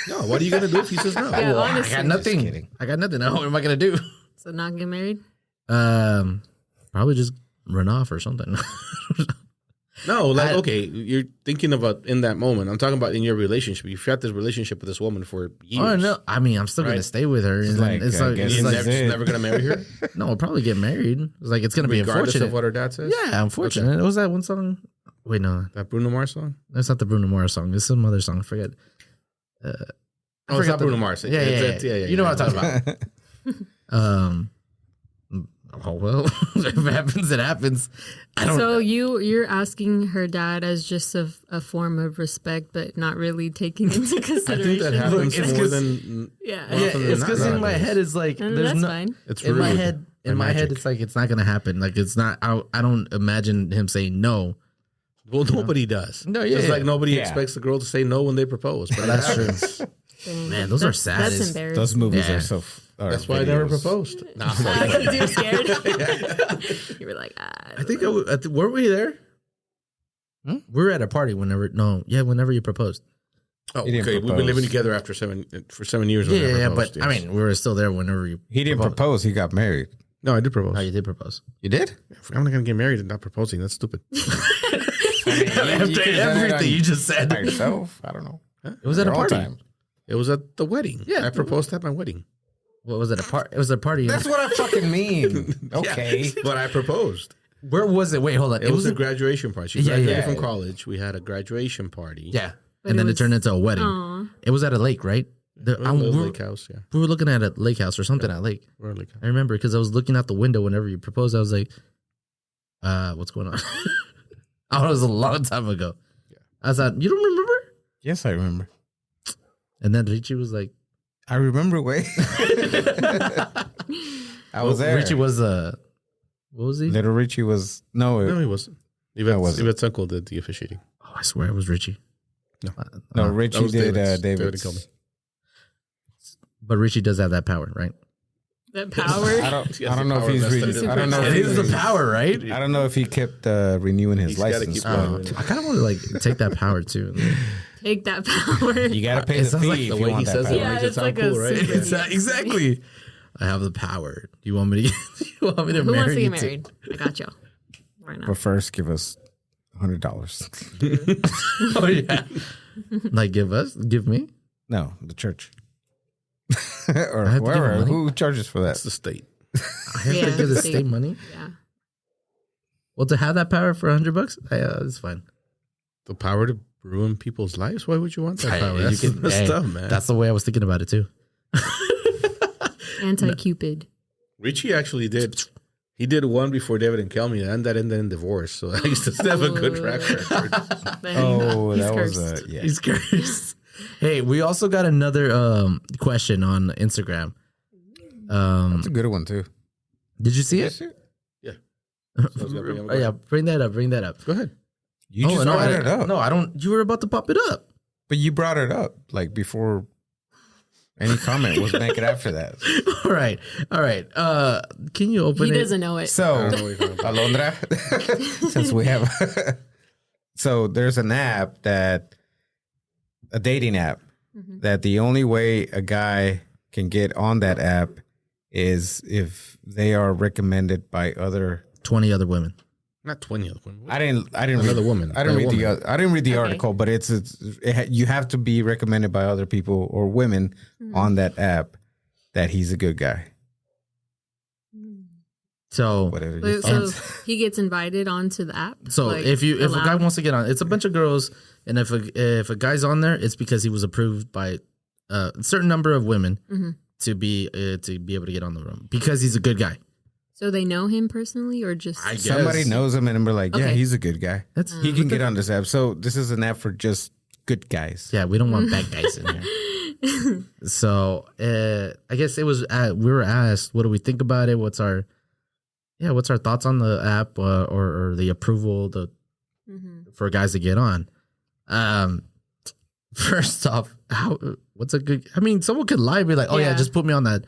No, what are you gonna do if he says no? Yeah, Well, honestly. I got Just nothing. kidding. I got nothing. What am I gonna do? So not get married? Probably just run off or something. No, like, okay, you're thinking about in that moment. I'm talking about in your relationship. You've had this relationship with this woman for years. Oh no! I mean, I'm still gonna Right. stay with her. And like, it's I like, guess it's You're like that's never, it. just never gonna marry her, no, I'll probably get married. It's like it's gonna be regardless unfortunate. of what her dad says. Yeah, unfortunate. It was that one song. Wait, no, That Bruno Mars song? that's not the Bruno Mars song. It's some other song. I forget. I Oh, it's not Bruno Mars. Yeah, yeah. You know what I'm talking about. Oh well, if it happens, it happens. I don't. So you're asking her dad as just a form of respect, but not really taking into I consideration. think that happens Look, it's more 'cause- than Yeah. more often than it's not because in my nowadays. head it's like And there's that's no. fine. It's In rude. my head, and magic. it's like it's not gonna happen. Like it's not. I don't imagine him saying no. Well, nobody does. No, yeah, Just yeah. like nobody Yeah. expects the girl to say no when they propose. But That's true. true. Dang. Man, those are sad That's as- embarrassing. Those movies Yeah. are so. That's why I never proposed. No, Because you're scared. You were like, I think weren't we there? We were at a party whenever you proposed. Oh, He didn't okay. We've propose. been living together for 7 years. Yeah, I never yeah, proposed, but I yes. mean, we were still there whenever you. He didn't propose. He got married. no, I did propose. Oh, you did propose. You did? If I'm not gonna get married and not proposing, that's stupid. After everything you just said, By yourself? I don't know. it was at a Your own party. time. It was at the wedding. Yeah. I proposed at my wedding. What was it? A party? It was a party. That's what I fucking mean. Okay. But I proposed. Where was it? Wait, hold on. It was a graduation party. She Yeah, graduated yeah. from college. We had a graduation party. yeah, But and then it it turned was- into a wedding. Aw. It was at a lake, right? It was a little lake house. Yeah, We were looking at a lake house or something at lake. we're a lake house. I remember because I was looking out the window whenever you proposed. I was like, what's going on? Oh, it was a long time ago. Yeah. I thought, you don't remember? Yes, I remember. And then Richie was like, I remember way. I was there. Richie was what was he? Little Richie was No, he wasn't. Yvette's, wasn't. Yvette's uncle did the officiating. Oh, I swear it was Richie. No. no Oh. Richie That was did David's. David's. David told me. But Richie does have that power, right? That power. I don't know if he's vested in I don't know It if is the he's, power, right? I don't know if he kept renewing his He's gotta license. keep but going. I kind of want to like take that power too. Take that power. you gotta pay It the sounds fee like if the you way want he that says power. it Yeah, makes it it's sound like a cool, right? super- It's exactly. I have the power. Do you want me to? Do you want me to Who marry wants to you get married? I got you. Why not? But first, give us $100. Oh yeah. Like give me. No, the church I or have to give him whoever. money? Who charges for that? That's the state. I have Yeah, to give the state. state money. Yeah. Well, to have that power for $100, it's fine. The power to ruin people's lives? Why would you want that power? You That's can- messed hey, up, man. That's the way I was thinking about it too. Anti-Cupid. Richie actually did. He did one before David and Kelmy, and that ended in divorce. So I used to have a good track record. Oh, He's that was cursed. yeah. He's cursed. Hey, we also got another question on Instagram. That's a good one too. Did you see it? Yeah. So I was gonna bring him Oh, yeah, bring that up. Bring that up. Go ahead. You just no, brought it up. No, I don't. You were about to pop it up. But you brought it up like before any comment was make it after that. All right. Can you open He it? doesn't know it. So, I don't know what you're talking about. Alondra, since we have, so there's an app a dating app, that the only way a guy can get on that app is if they are recommended by other. 20 other women. Not 20 other women. I didn't Another read, woman. I didn't By a read woman. I didn't read the Okay. article, but you have to be recommended by other people or women on that app that he's a good guy. So, Whatever. you So think. he gets invited onto the app. so Like, if a guy allowed? wants to get on, it's a bunch of girls, and if a guy's on there, it's because he was approved by a certain number of women to be able to get on the room because he's a good guy. So they know him personally, or just I guess. Somebody knows him and we're like, yeah, Okay. he's a good guy. That's He can get on this app. So this is an app for just good guys. yeah. We don't want bad guys in here. So I guess it was we were asked, what do we think about it? What's our thoughts on the app or the approval for guys to get on? First off, what's a good? I mean, someone could lie and be like, "Oh yeah, Yeah. just put me on that.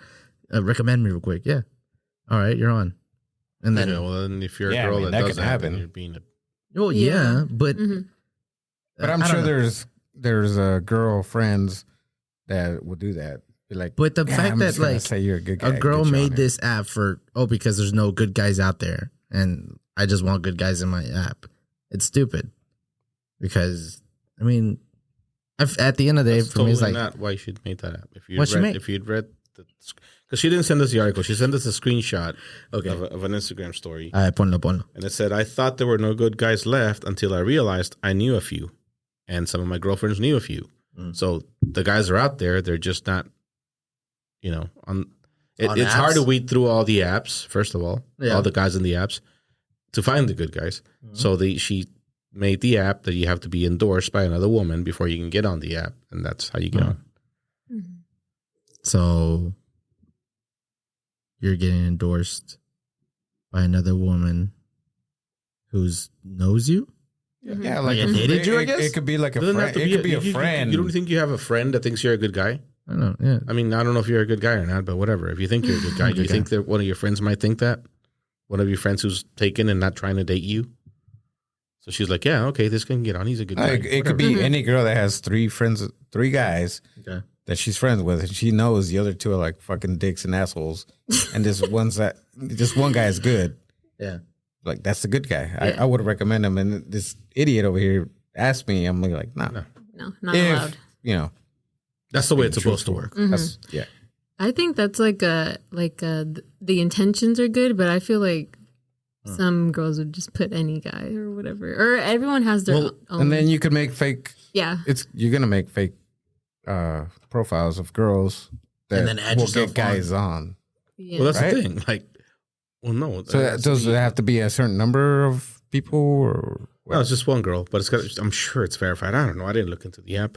Recommend me real quick." Yeah, all right, you're on. And then, Yeah, well, then if you're Yeah, a I girl mean, that that does can that, happen. then you're being a well, yeah, Yeah. but But I'm I sure don't know. there's girlfriends that will do that. Be like, But the "Yeah, fact I'm that just gonna like say you're a good guy. a girl get you on made here." this app because there's no good guys out there, and I just want good guys in my app. It's stupid because I mean, at the end of the day, That's for me, it's totally like not why she made that app. What she made? If you'd read because she didn't send us the article. She sent us a screenshot Okay. of an Instagram story. Ponlo. And it said, I thought there were no good guys left until I realized I knew a few. And some of my girlfriends knew a few. So the guys are out there. They're just not, on it's hard to weed through all the apps, first of all, all the guys in the apps, to find the good guys. So she made the app that you have to be endorsed by another woman before you can get on the app. And that's how you get on. So you're getting endorsed by another woman who knows you? Yeah, like Like dated you, I guess? It could be like a Doesn't friend. have to It could be a friend. You don't think you have a friend that thinks you're a good guy? I don't know. Yeah. I mean, I don't know if you're a good guy or not, but whatever. If you think you're a good guy, do you think that one of your friends might think that? One of your friends who's taken and not trying to date you? So she's like, yeah, okay, this can get on. He's a good guy. Like, it could be any girl that has three guys that she's friends with, and she knows the other two are like fucking dicks and assholes, and this one guy is good. Yeah. Like, that's the good guy. I would recommend him. And this idiot over here asked me, I'm like, nah. No, not allowed. That's the way it's supposed to work. That's, yeah. I think that's the intentions are good, but I feel like some girls would just put any guy or whatever, or everyone has their own. And then you could make fake. Yeah. You're gonna make fake profiles of girls that And then add will yourself get guys on. Yeah. Well, that's Right? the thing. Like, well, no. So does it have to be a certain number of people, or No, it's just one girl, but I'm sure it's verified. I don't know. I didn't look into the app.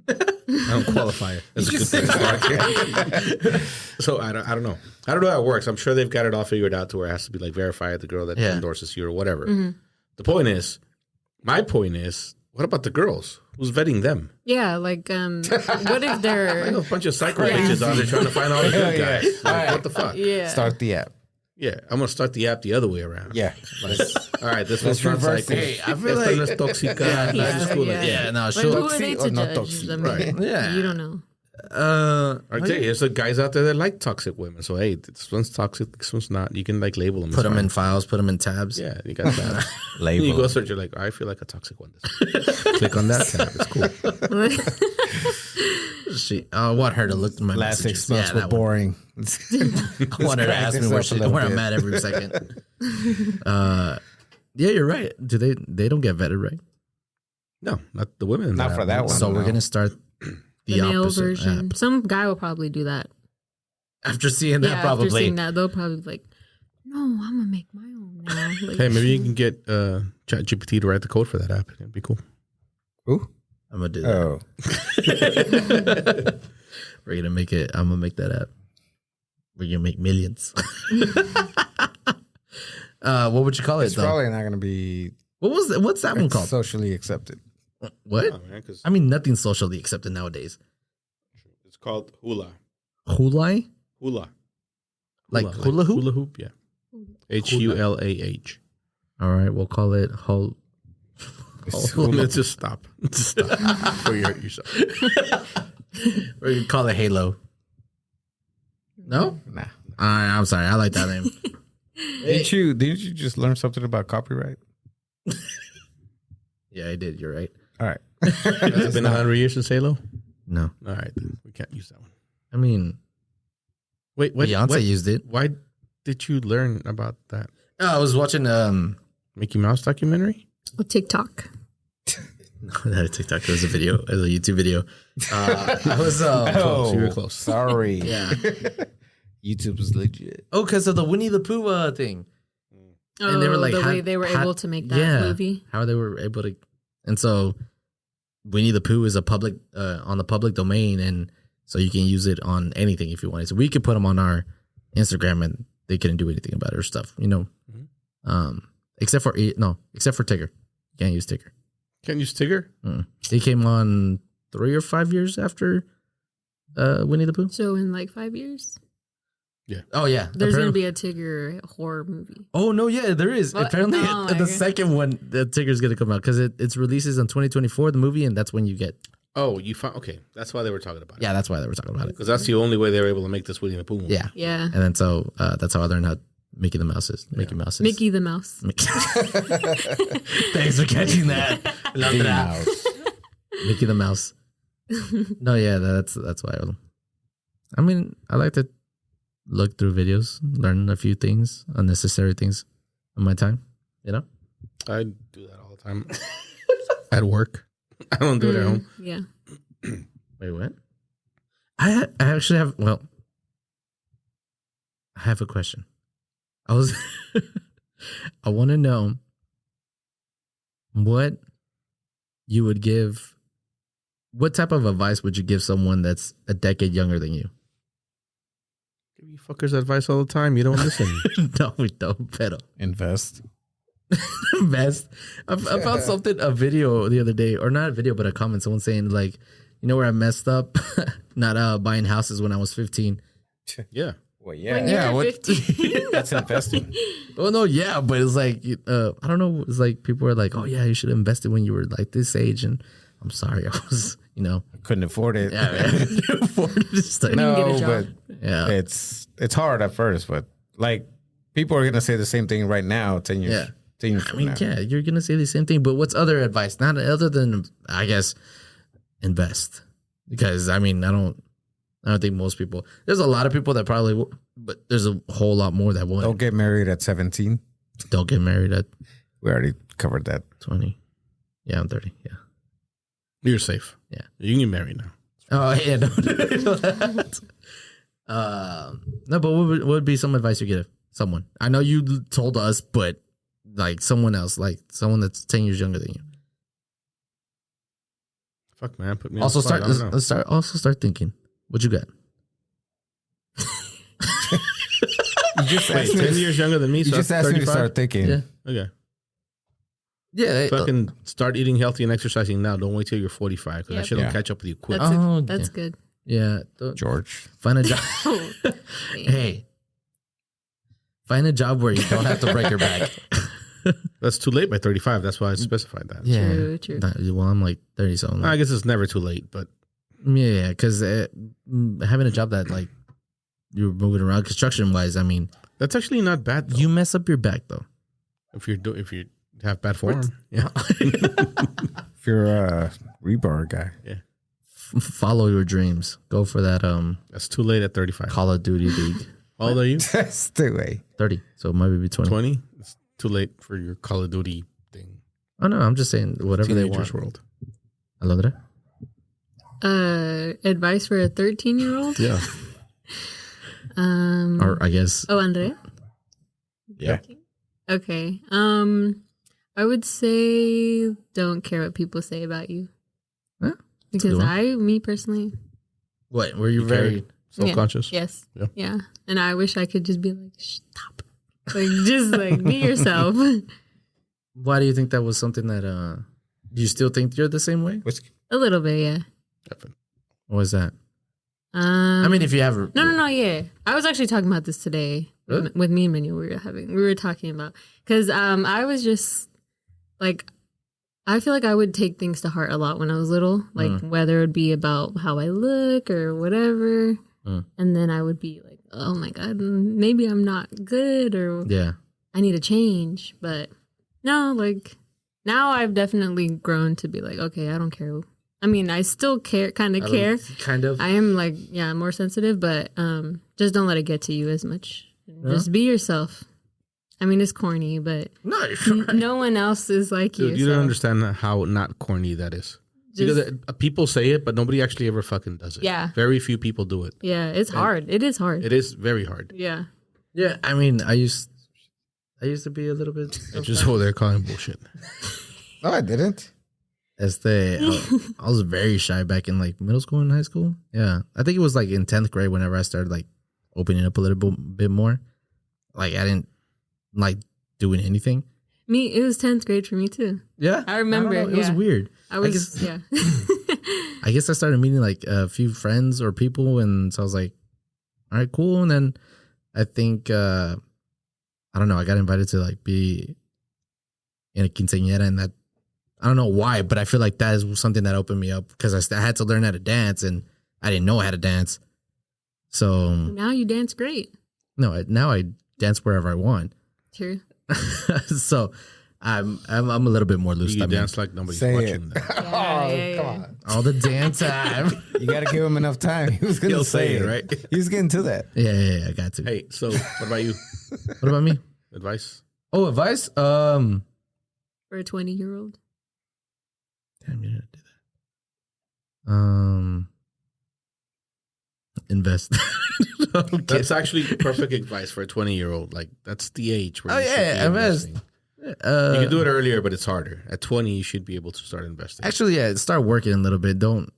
I don't qualify it. That's a good thing. So I don't know. I don't know how it works. I'm sure they've got it all figured out to where it has to be like verified the girl that endorses you or whatever. The point is, my point is, what about the girls? Who's vetting them? Yeah, like what if I they're know a bunch of psycho bitches out there trying to find all the good guys. Like, what the fuck? yeah. start the app? Yeah, I'm gonna start the app the other way around. Yeah. Like, all right, this Let's one's not reverse psycho. it. Hey, I feel Esta like no es tóxica. Yeah, This is cool. yeah. yeah, no, Like, sure. who are they Toxic or to not judge? toxic? I mean, Right. Yeah. you don't know. Okay, there's the guys out there that like toxic women. So hey, this one's toxic, this one's not. You can like label them. Put them in files, put them in tabs. Yeah, you got that. Label. You go search. You're like, I feel like a toxic one. Click on that tab. It's cool. She, I want her to look through my Last messages. 6 months Yeah, were that one. boring. I want her to ask me where I'm at every second. Yeah, you're right. Do they don't get vetted, right? No, not the women. Not for that one. So we're gonna start the male opposite version. app. Some guy will probably do that. After seeing that, Yeah, probably. after seeing that, they'll probably be like, "No, I'm gonna make my own now." Like, Hey, maybe you can get ChatGPT to write the code for that app. It'd be cool. Ooh. I'm gonna do that. Oh. We're gonna make it. I'm gonna make that app. We're gonna make millions. What would you call it? It's though? probably not going to be What's that one called? socially accepted. What? Oh, man, 'cause I mean, nothing's socially accepted nowadays. it's called Hula. Hulai? Hula. Like hula hoop? Hula hoop, yeah. HULAH. All right, we'll call it Hul. Let's just stop. Just stop before you hurt yourself. Or you call it Halo. No? Nah. I'm sorry. I like that name. Didn't you just learn something about copyright? Yeah, I did. You're right. All right. Has it been 100 years since Halo? No. All right, then. We can't use that one. I mean, Wait, what? Beyonce used it. Why did you learn about that? Oh, I was watching Mickey Mouse documentary? TikTok. not a TikTok. It was a video. It was a YouTube video. I was Close. You were close. Sorry. yeah. YouTube is legit. Oh, because of the Winnie the Pooh thing. Oh, And they were like, the how- way they were how- able to make that yeah, movie. how they were able to, and so Winnie the Pooh is a public on the public domain, and so you can use it on anything if you wanted. So we could put them on our Instagram, and they couldn't do anything about it or stuff, you know. Except for Tigger, you can't use Tigger. Can't use Tigger? He came on 3 or 5 years after Winnie the Pooh. So in like 5 years, Oh yeah, there's going to apparently. be a Tigger horror movie. Oh no, yeah, there is. What? Apparently, Oh, the okay. second one, the Tigger's gonna come out because it's releases in 2024, the movie, and that's when you get. Oh, you found... Okay, that's why they were talking about it. Yeah, that's why they were talking about it. Because that's the only way they were able to make this Winnie the Pooh movie. Yeah, Yeah. and then so that's how I learned how Mickey Mouse is. Mickey Mouse is. Mickey the Mouse. Thanks for catching that. Love that. Mickey the Mouse. No, yeah, that's why. I mean, I like to look through videos, learn a few things, unnecessary things in my time. You know, I do that all the time at work. I don't do it at home. Yeah. wait, what? I actually have. Well, I have a question. I want to know what you would give. What type of advice would you give someone that's a decade younger than you? Give you fuckers advice all the time. You don't listen. No, we don't. Pero Invest. best. I found a video the other day, or not a video, but a comment. Someone saying like, you know where I messed up, not buying houses when I was 15. Yeah. Well, yeah, When you were 15. that's investing. Well, no, yeah, but it's like I don't know. It's like people are like, oh yeah, you should have invested when you were like this age, and I'm sorry, I was, Couldn't afford it. yeah, man. afford it. It's like, Couldn't even get a No, job. but yeah, it's hard at first. But like people are gonna say the same thing right now. 10 years. Yeah. 10 years I from mean, now. yeah, you're gonna say the same thing, but what's other advice? Not other than, I guess, invest. Because I mean, I don't think most people. There's a lot of people that probably, but there's a whole lot more that won't. Don't get married at 17. Don't get married at We already covered that. 20. Yeah, I'm 30. Yeah. You're safe. Yeah. You can get married now. Oh yeah, no. No, but what would be some advice you give someone? I know you told us, but like someone else, like someone that's 10 years younger than you. Fuck, man. Put me Also on the spot. I don't know. start thinking. What you got? You just Wait, asked me. 10 years younger than me, You so just that's asked me to 35? start thinking. Yeah. Okay. Yeah. Fucking start eating healthy and exercising now. Don't wait till you're 45 because that Yep. shit will Yeah. catch up with you quick. That's good. Yeah. George. Find a job. Oh, Hey. Find a job where you don't have to break your back. That's too late by 35. That's why I specified that. Yeah. True. Well, I'm like 30, so I'm like, I guess it's never too late, but yeah, because having a job that like you're moving around construction wise, I mean, that's actually not bad. Though. you mess up your back though. if you have bad form, yeah. If you're a rebar guy. Follow your dreams. Go for that That's too late at 35. Call of Duty league. How old are you? That's the way. 30, so it might be 20. 20. It's too late for your Call of Duty thing. Oh no, I'm just saying whatever they Teenagers want. world. I love that. Advice for a 13-year-old? Yeah. Or I guess Andrea? Yeah. Okay. I would say don't care what people say about you. Huh? Because That's a good me personally, what were you You very cared? Self-conscious. yes. Yeah. Yeah. And I wish I could just be like, stop. Like, just like be yourself. Why do you think that was something that do you still think you're the same way? A little bit, yeah. Definitely. What was that? I mean, if you have No, yeah. I was actually talking about this today Really? with me and Manuel. We were talking about, because I was just like, I feel like I would take things to heart a lot when I was little, like whether it would be about how I look or whatever. And then I would be like, oh my God, maybe I'm not good or yeah. I need to change. But no, like now I've definitely grown to be like, okay, I don't care. I mean, I still care. Kind of. I am like, yeah, more sensitive, but just don't let it get to you as much. Just be yourself. I mean, it's corny, but No, you're right. no one else is like you. Dude, you so don't understand how not corny that is. just- Because people say it, but nobody actually ever fucking does it. Yeah. Very few people do it. yeah, it's hard. It is hard. It is very hard. Yeah. Yeah, I mean, I used to be a little bit. It's just over there calling bullshit. No, I didn't. I was very shy back in like middle school and high school. Yeah, I think it was like in 10th grade whenever I started like opening up a little bit more. Like I didn't like doing anything. It was 10th grade for me too. Yeah, I remember, don't know, it was yeah. weird. I was, yeah. I guess I started meeting like a few friends or people, and so I was like, all right, cool. And then I think I don't know. I got invited to like be in a quinceañera, and that I don't know why, but I feel like that is something that opened me up because I had to learn how to dance, and I didn't know how to dance. So Now you dance great. no, now I dance wherever I want. True. So I'm a little bit more loose. You dance like nobody's Say watching. it. Yeah. Come on. all the dance time. You got to give him enough time. He was going to He'll say say it, it, right? He's getting to that. Yeah, I got to. Hey, so what about you? What about me? Advice? Oh, advice. For a 20-year-old. Damn, you didn't do that. Invest. That's actually perfect advice for a 20-year-old. Like, that's the age where Oh, you should yeah, be invest. investing. You can do it earlier, but it's harder. At 20, you should be able to start investing. Actually, yeah, start working a little bit. Don't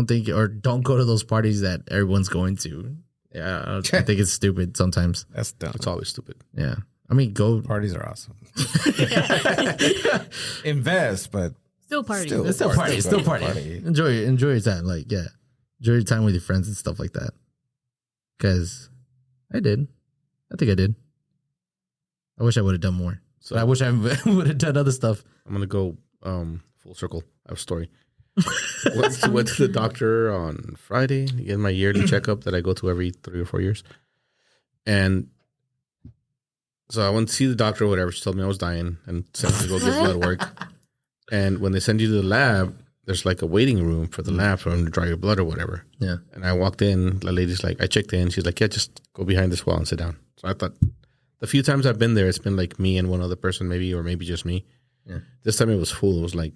think or don't go to those parties that everyone's going to. Yeah, I think it's stupid sometimes. That's dumb. It's always stupid. Yeah, I mean, go. Parties are awesome. Invest, but Still party. Still. It's still party. It's still party. Party. Enjoy your time. Like, yeah, enjoy your time with your friends and stuff like that. Because I did. I think I did. I wish I would have done more. So But I wish I would have done other stuff. I'm going to go full circle. I have a story. went to the doctor on Friday to get my yearly checkup that I go to every 3 or 4 years. And so I went to see the doctor or whatever. She told me I was dying and sent me to go get blood work. And when they send you to the lab, there's like a waiting room for the lab for them to draw your blood or whatever. Yeah. And I walked in. The lady's like, I checked in. She's like, yeah, just go behind this wall and sit down. So I thought, the few times I've been there, it's been like me and one other person maybe, or maybe just me. Yeah. This time it was full. It was like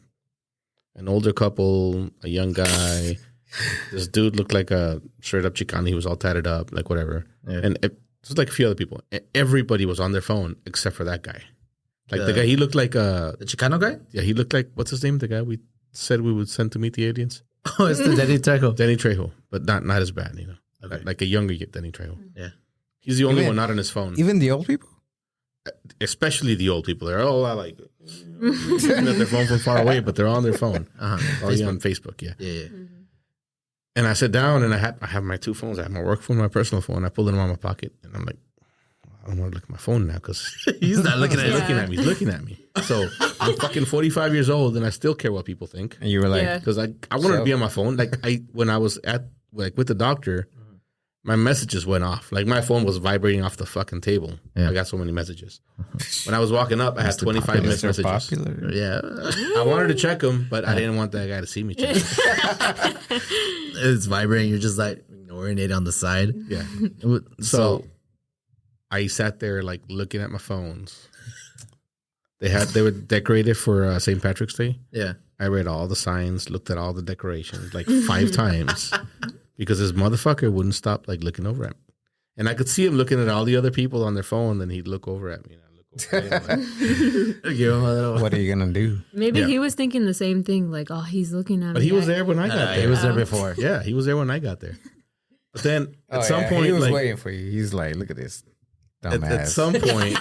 an older couple, a young guy. This dude looked like a straight up Chicano. He was all tatted up, like whatever. Yeah. And it was like a few other people. Everybody was on their phone except for that guy. Like the The- guy, he looked like The Chicano guy? yeah, he looked like, what's his name? The guy we said we would send to meet the aliens? Oh, it's the Danny Trejo. Danny Trejo, but not as bad, you know. Okay. Like a younger Danny Trejo. Yeah. He's the only Even- one not on his phone. even the old people. Especially the old people. They're all like looking at their phone from far away, but they're on their phone. Uh-huh. All on Facebook, yeah. Yeah. And I sat down and I have my two phones. I have my work phone, my personal phone. I pulled them out of my pocket, and I'm like, I don't want to look at my phone now because He's not looking at he's it. looking at me. He's looking at me. So I'm fucking 45 years old, and I still care what people think And you were like, Yeah. because I wanted to be on my phone. Like when I was with the doctor, my messages went off. Like my phone was vibrating off the fucking table. Yeah. I got so many messages. When I was walking up, I had 25 missed Mr. messages. Popular. Yeah. I wanted to check them, but I didn't want that guy to see me check 'em. It's vibrating. You're just like ignoring it on the side. Yeah. So, I sat there like looking at my phones. They were decorated for St. Patrick's Day. yeah. I read all the signs, looked at all the decorations like 5 times because this motherfucker wouldn't stop like looking over at me. And I could see him looking at all the other people on their phone, and he'd look over at me. And I'd look over at him, like, Give him a little. What are you gonna do? Maybe Yeah. he was thinking the same thing. Like, oh, he's looking at me. but he was there when I got there. He was there before. Yeah, he was there when I got there. But then at some yeah, point, he was like, waiting for you. He's like, look at this dumbass. at some point,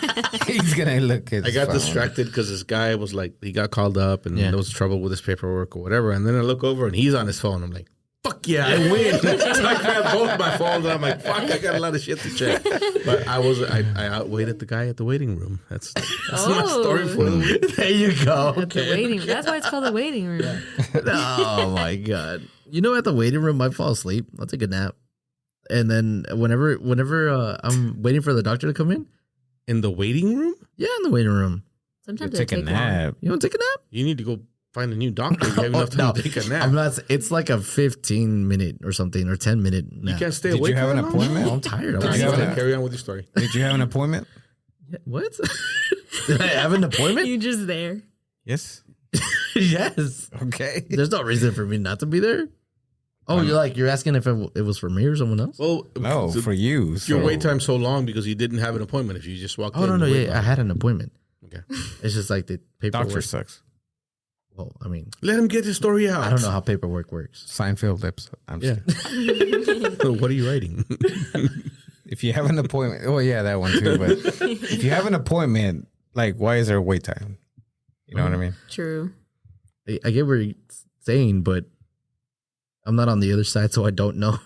He's gonna look at. I his got phone. distracted because this guy was like, he got called up and Yeah. there was trouble with his paperwork or whatever. And then I look over and he's on his phone. I'm like, fuck yeah, I win. So I grabbed both my phones and I'm like, fuck, I got a lot of shit to check. But I outweighted the guy at the waiting room. That's my story for them. There you go. At the waiting room. That's why it's called the waiting room. Oh my god! You know, at the waiting room, I fall asleep. I'll take a nap, and then whenever I'm waiting for the doctor to come in, In the waiting room? yeah, in the waiting room, Sometimes You they take a take long. nap. you don't take a nap. You need to go find a new doctor. You have enough time to take a nap. I'm not. It's like a 15-minute or something or 10-minute nap. You can't stay Did awake. you have for an that long? appointment? Oh, I'm tired. Did I'm you have tired. an- Carry on with your story. Did you have an appointment? Yeah, what? Did I have an appointment? You just there. Yes. Yes. Okay. There's no reason for me not to be there. Oh, you're asking if it was for me or someone else? Well, No, so for you. your so- wait time so long because you didn't have an appointment. If you just walked Oh in. no, and wait yeah, I long. had an appointment. Okay. It's just like the paperwork. Doctor sucks. Well, I mean, Let him get his story out. I don't know how paperwork works. Seinfeld episode. I'm Yeah. just So what are you writing? If you have an appointment, oh yeah, that one too. But if you have an appointment, like, why is there a wait time? You know what I mean? True. I get what you're saying, but I'm not on the other side, so I don't know.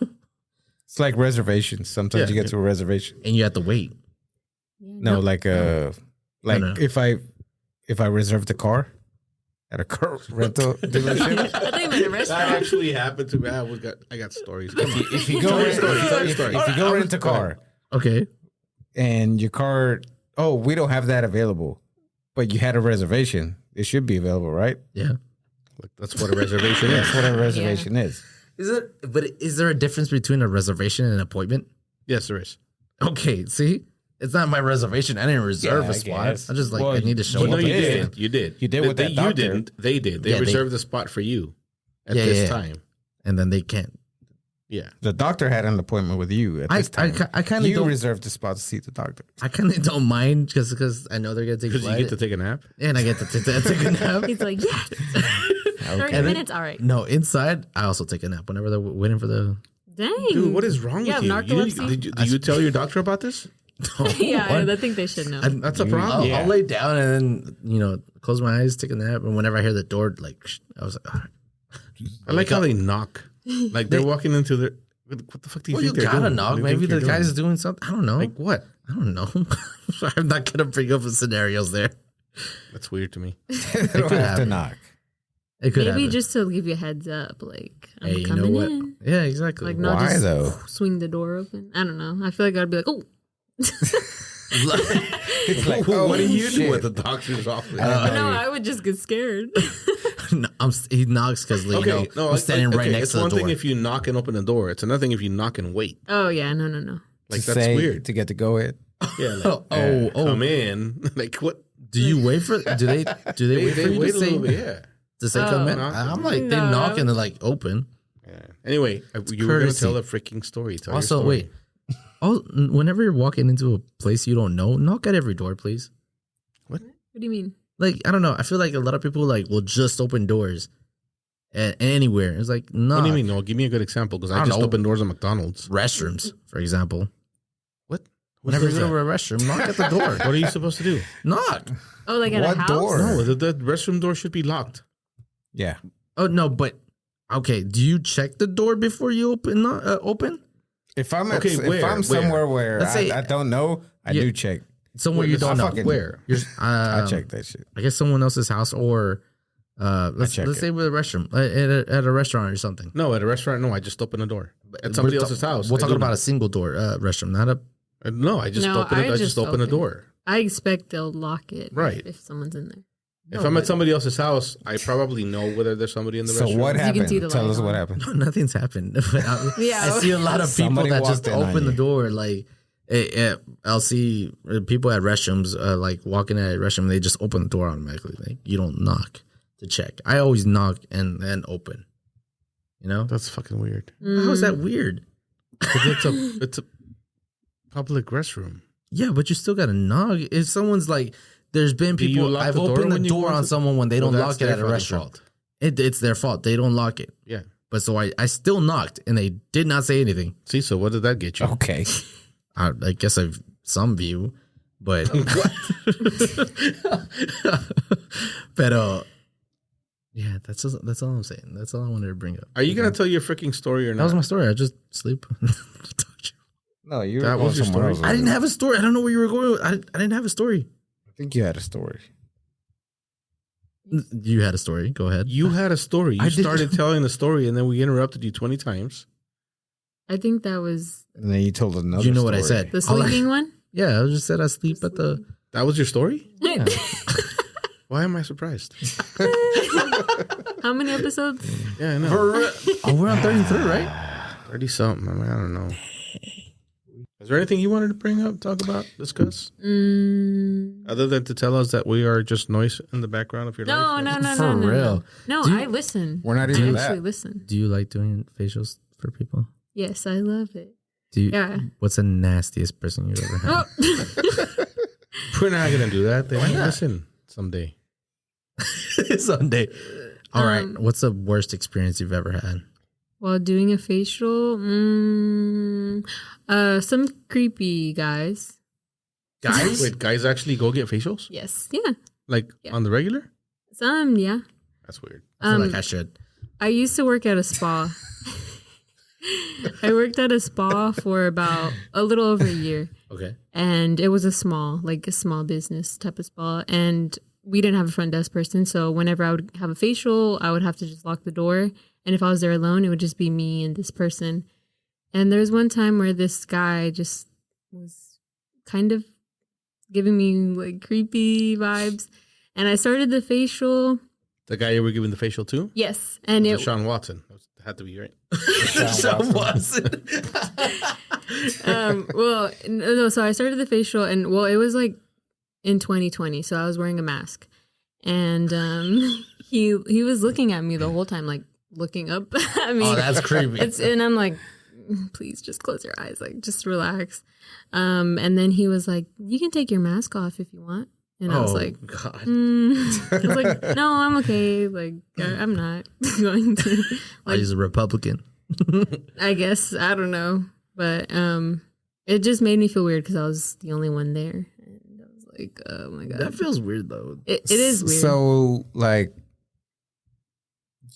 It's like reservations. Sometimes Yeah. you get to a reservation. And you have to wait. No, like No. if I reserve the car at a car rental dealership. I thought you meant a That restaurant. actually happened to me. I got stories. Come on. If you go Tell your rent, story, tell your if, story. if you go rent a car Okay. and your car, oh, we don't have that available, But you had a reservation. It should be available, right? Yeah. Like, that's what a reservation is. That's what a reservation is. Is there a difference between a reservation and an appointment? Yes, there is. Okay, see? It's not my reservation. I didn't reserve Yeah, a I spot. guess. I just Well, I need to show Well, up. no, you did. did. You did. You did with that You doctor. didn't. They did. They Yeah, reserved the spot for you at this time. And then they can't. Yeah. The doctor had an appointment with you at this time. I kind of You don't. reserved the spot to see the doctor. I kind of don't mind because I know they're gonna take Because you flight, get to take a nap. and I get to take a nap. He's like, yes. 30 Okay. minutes? All right. No, inside I also take a nap whenever they're waiting for the. Dang. Dude, what is wrong You with have you? narcolepsy? Did you tell your doctor about this? Yeah, I think they should know. That's a problem. I'll lay down and then close my eyes, take a nap, and whenever I hear the door, I was like, I like how they knock. Like they're walking into their. What the fuck do you well, you think they're gotta doing? knock. What do you Maybe think the they're guy's doing? doing something. I don't know. Like what? I don't know. I'm not gonna bring up scenarios there. That's weird to me. They don't have to happen. knock. It could Maybe happen. just to give you a heads up, like, I'm Hey, you coming know what? in. Yeah, exactly. Like, not Why just though? swing the door open. I don't know. I feel like I'd be like, oh. It's like, what do you shit. do at the doctor's office? But no, I would just get scared. No, he knocks because I'm standing right next it's to the one door. thing if you knock and open the door. It's another thing if you knock and wait. Oh, yeah. No. Like To that's say, weird. to get to go in. Yeah. Like, come in. Like what? Do you wait for? Do they wait for you wait to a say little bit. Yeah. to say come in? knock. I'm like they No. knock and they're like open. Yeah. Anyway, you were going to courtesy. tell a freaking story. Tell your Also, story. wait. Oh, whenever you're walking into a place you don't know, knock at every door, please. What do you mean? Like I don't know. I feel like a lot of people will just open doors at anywhere. It's like no. What do you mean? No, give me a good example because I I don't just know. opened doors at McDonald's. Restrooms, for example. What? Whenever you does go to that? a restroom, knock at the door. What are you supposed to do? Knock. Oh, like at What a house? door? No, the restroom door should be locked. Yeah. Oh no, but okay. Do you check the door before you open? If I'm Okay, if where? I'm somewhere where Let's say- I don't know, I Yeah. do check. Somewhere Wait, you let's don't know. fucking- Where? You're, I check that shit. I guess someone else's house or let's check it. say with a restroom at a restaurant or something. No, at a restaurant, no. I just opened the door. At somebody We're else's house. We're I talking do about not. a single door restroom, not a. No, I just No, opened it. I I just just opened the open. door. I expect they'll lock it. Right. If someone's in there. If I'm at somebody else's house, I probably know whether there's somebody in the So restroom. what can happened? see the Tell light us what on. happened. No, nothing's happened. Yeah. I see a lot of people Somebody that just walked in on open the you. door. Like I'll see people at restrooms, like walking at a restroom, they just open the door automatically. Like you don't knock to check. I always knock and then open. You know, That's fucking weird. how is that weird? 'Cause it's a public restroom. Yeah, but you still got to knock. If someone's like, there's been Do you people. lock I've the door opened the when you door go on into- someone when they don't Well, lock that's it their at a fucking restaurant. fault. It's their fault. They don't lock it. Yeah. But so I still knocked and they did not say anything. See, so what did that get you? Okay. I guess I've some view, but but yeah, that's all I'm saying. That's all I wanted to bring up. Are you gonna tell your freaking story or That not? was my story. I just sleep. No, you That were was your going somewhere story? else. I didn't have a story. I don't know where you were going. I didn't have a story. I think you had a story. You had a story. Go ahead. You had a story. You I did. started telling the story, and then we interrupted you 20 times. I think that was And then you told another You know what I story. said. the All I- sleeping one. Yeah, I just said I sleep at the. That was your story? Yeah. Why am I surprised? How many episodes? Yeah, I know. Oh, we're on 33, right? 30 something. I mean, I don't know. Is there anything you wanted to bring up, talk about, discuss? Other than to tell us that we are just noise in the background of your No, life? no, no, For no, no, real. no. Do you- I listen. We're not I even actually that. listen. Do you like doing facials for people? Yes, I love it. Do you? Yeah. What's the nastiest person you've ever had? Oh. We're not going to do that. They might listen someday. Someday. All right. What's the worst experience you've ever had? While doing a facial, some creepy guys. Guys? Wait, guys actually go get facials? Yes, yeah, Like Yeah. on the regular? some, yeah. That's weird. I feel like I should. I used to work at a spa. I worked at a spa for about a little over a year, Okay. and it was a small business type of spa, and we didn't have a front desk person, so whenever I would have a facial, I would have to just lock the door, and if I was there alone, it would just be me and this person. And there was one time where this guy just was kind of giving me like creepy vibes. And I started the facial. The guy you were giving the facial to? Yes. And it Sean Watson. That had to be right. Sean Watson. well, no, so I started the facial and it was like in 2020. So I was wearing a mask. And he was looking at me the whole time, like looking up at me. Oh, that's creepy. And I'm like, please just close your eyes, like just relax. And then he was like, you can take your mask off if you want. And I was like, God. I was like, no, I'm okay. Like, I'm not going to. Like, He's a Republican. I guess, I don't know. But it just made me feel weird because I was the only one there. And I was like, oh my God. That feels weird, though. It is weird. So, like,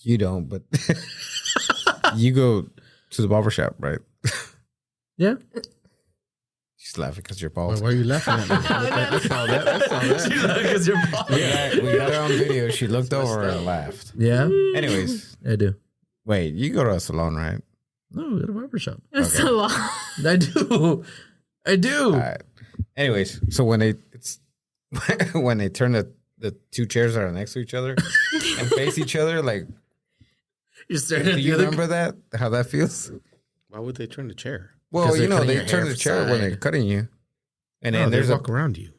you don't, but you go to the barbershop, right? Yeah. She's laughing because you're bald. Why are you laughing at me? I saw that. Because you're bald. We got her on video. She looked over and laughed. Yeah, Anyways, I do. wait, you go to a salon, right? No, at a barbershop. It's a lot. I do. I do. All right. Anyways, so when they turn the two chairs that are next to each other and face each other, like, You're staring do at the you other. remember that? How that feels? Why would they turn the chair? Well, 'Cause you they're know, cutting they your turn hair the chair when they're side. cutting you. And No, then they there's a walk around you.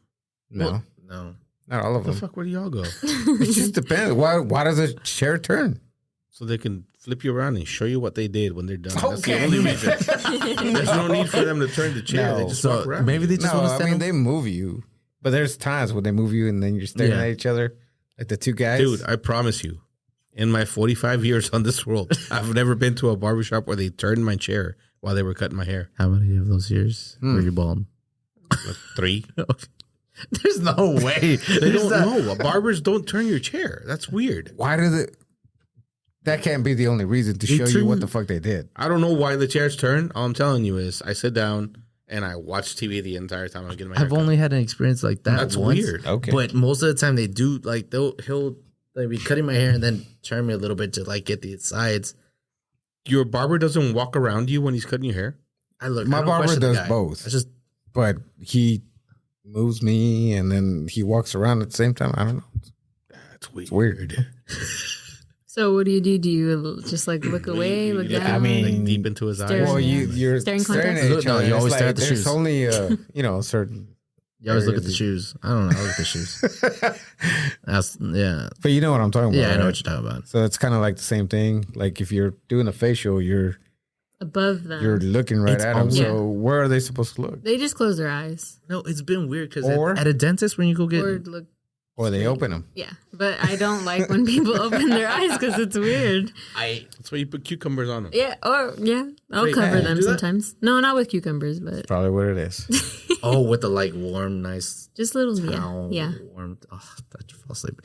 no, No. not all of The them. fuck? Where do y'all go? It just depends. Why does a chair turn? So they can flip you around and show you what they did when they're done. That's the Okay. only reason. There's no need for them to turn the chair. They No. just walk So around. maybe they just No, want to I stand mean they move you, but there's times when they move you and then you're staring Yeah. at each other, like the two guys. Dude, I promise you, in my 45 years on this world, I've never been to a barbershop where they turned my chair while they were cutting my hair. How many of those years were you bald? Like 3. Okay. There's no way. They don't know. Barbers don't turn your chair. That's weird. Why do they? That can't be the only reason to They show you turn- what the fuck they did. I don't know why the chairs turn. All I'm telling you is I sit down and I watch TV the entire time I'm getting my hair I've cut. only had an experience like that. That's once, weird. Okay. But most of the time they do like he'll be cutting my hair and then turn me a little bit to like get the sides. Your barber doesn't walk around you when he's cutting your hair? My barber does both. It's just But he moves me and then he walks around at the same time. I don't know. That's weird. It's weird. So what do you do? Do you just like look away, look Yeah, down? I mean, like deep into his eyes. stare- Well, you're Staring staring contest? at each No, other. you always It's stare like at the there's shoes. only certain. you always look at areas the shoes. I don't know. I look at the shoes. That's, yeah. But you know what I'm talking about. Yeah, I know right? what you're talking about. So it's kind of like the same thing. Like if you're doing a facial, you're Above them. looking right It's at them. almost- So where are they supposed to look? They just close their eyes No, it's been weird because Or- at a dentist when you go get or look. Or they open them. Yeah, but I don't like when people open their eyes because it's weird. That's why you put cucumbers on them. Yeah, I'll Wait, cover you them do that? sometimes. No, not with cucumbers, but Probably what it is. with the like warm, nice just little. towel, Yeah. warm. Oh, that you fall asleep.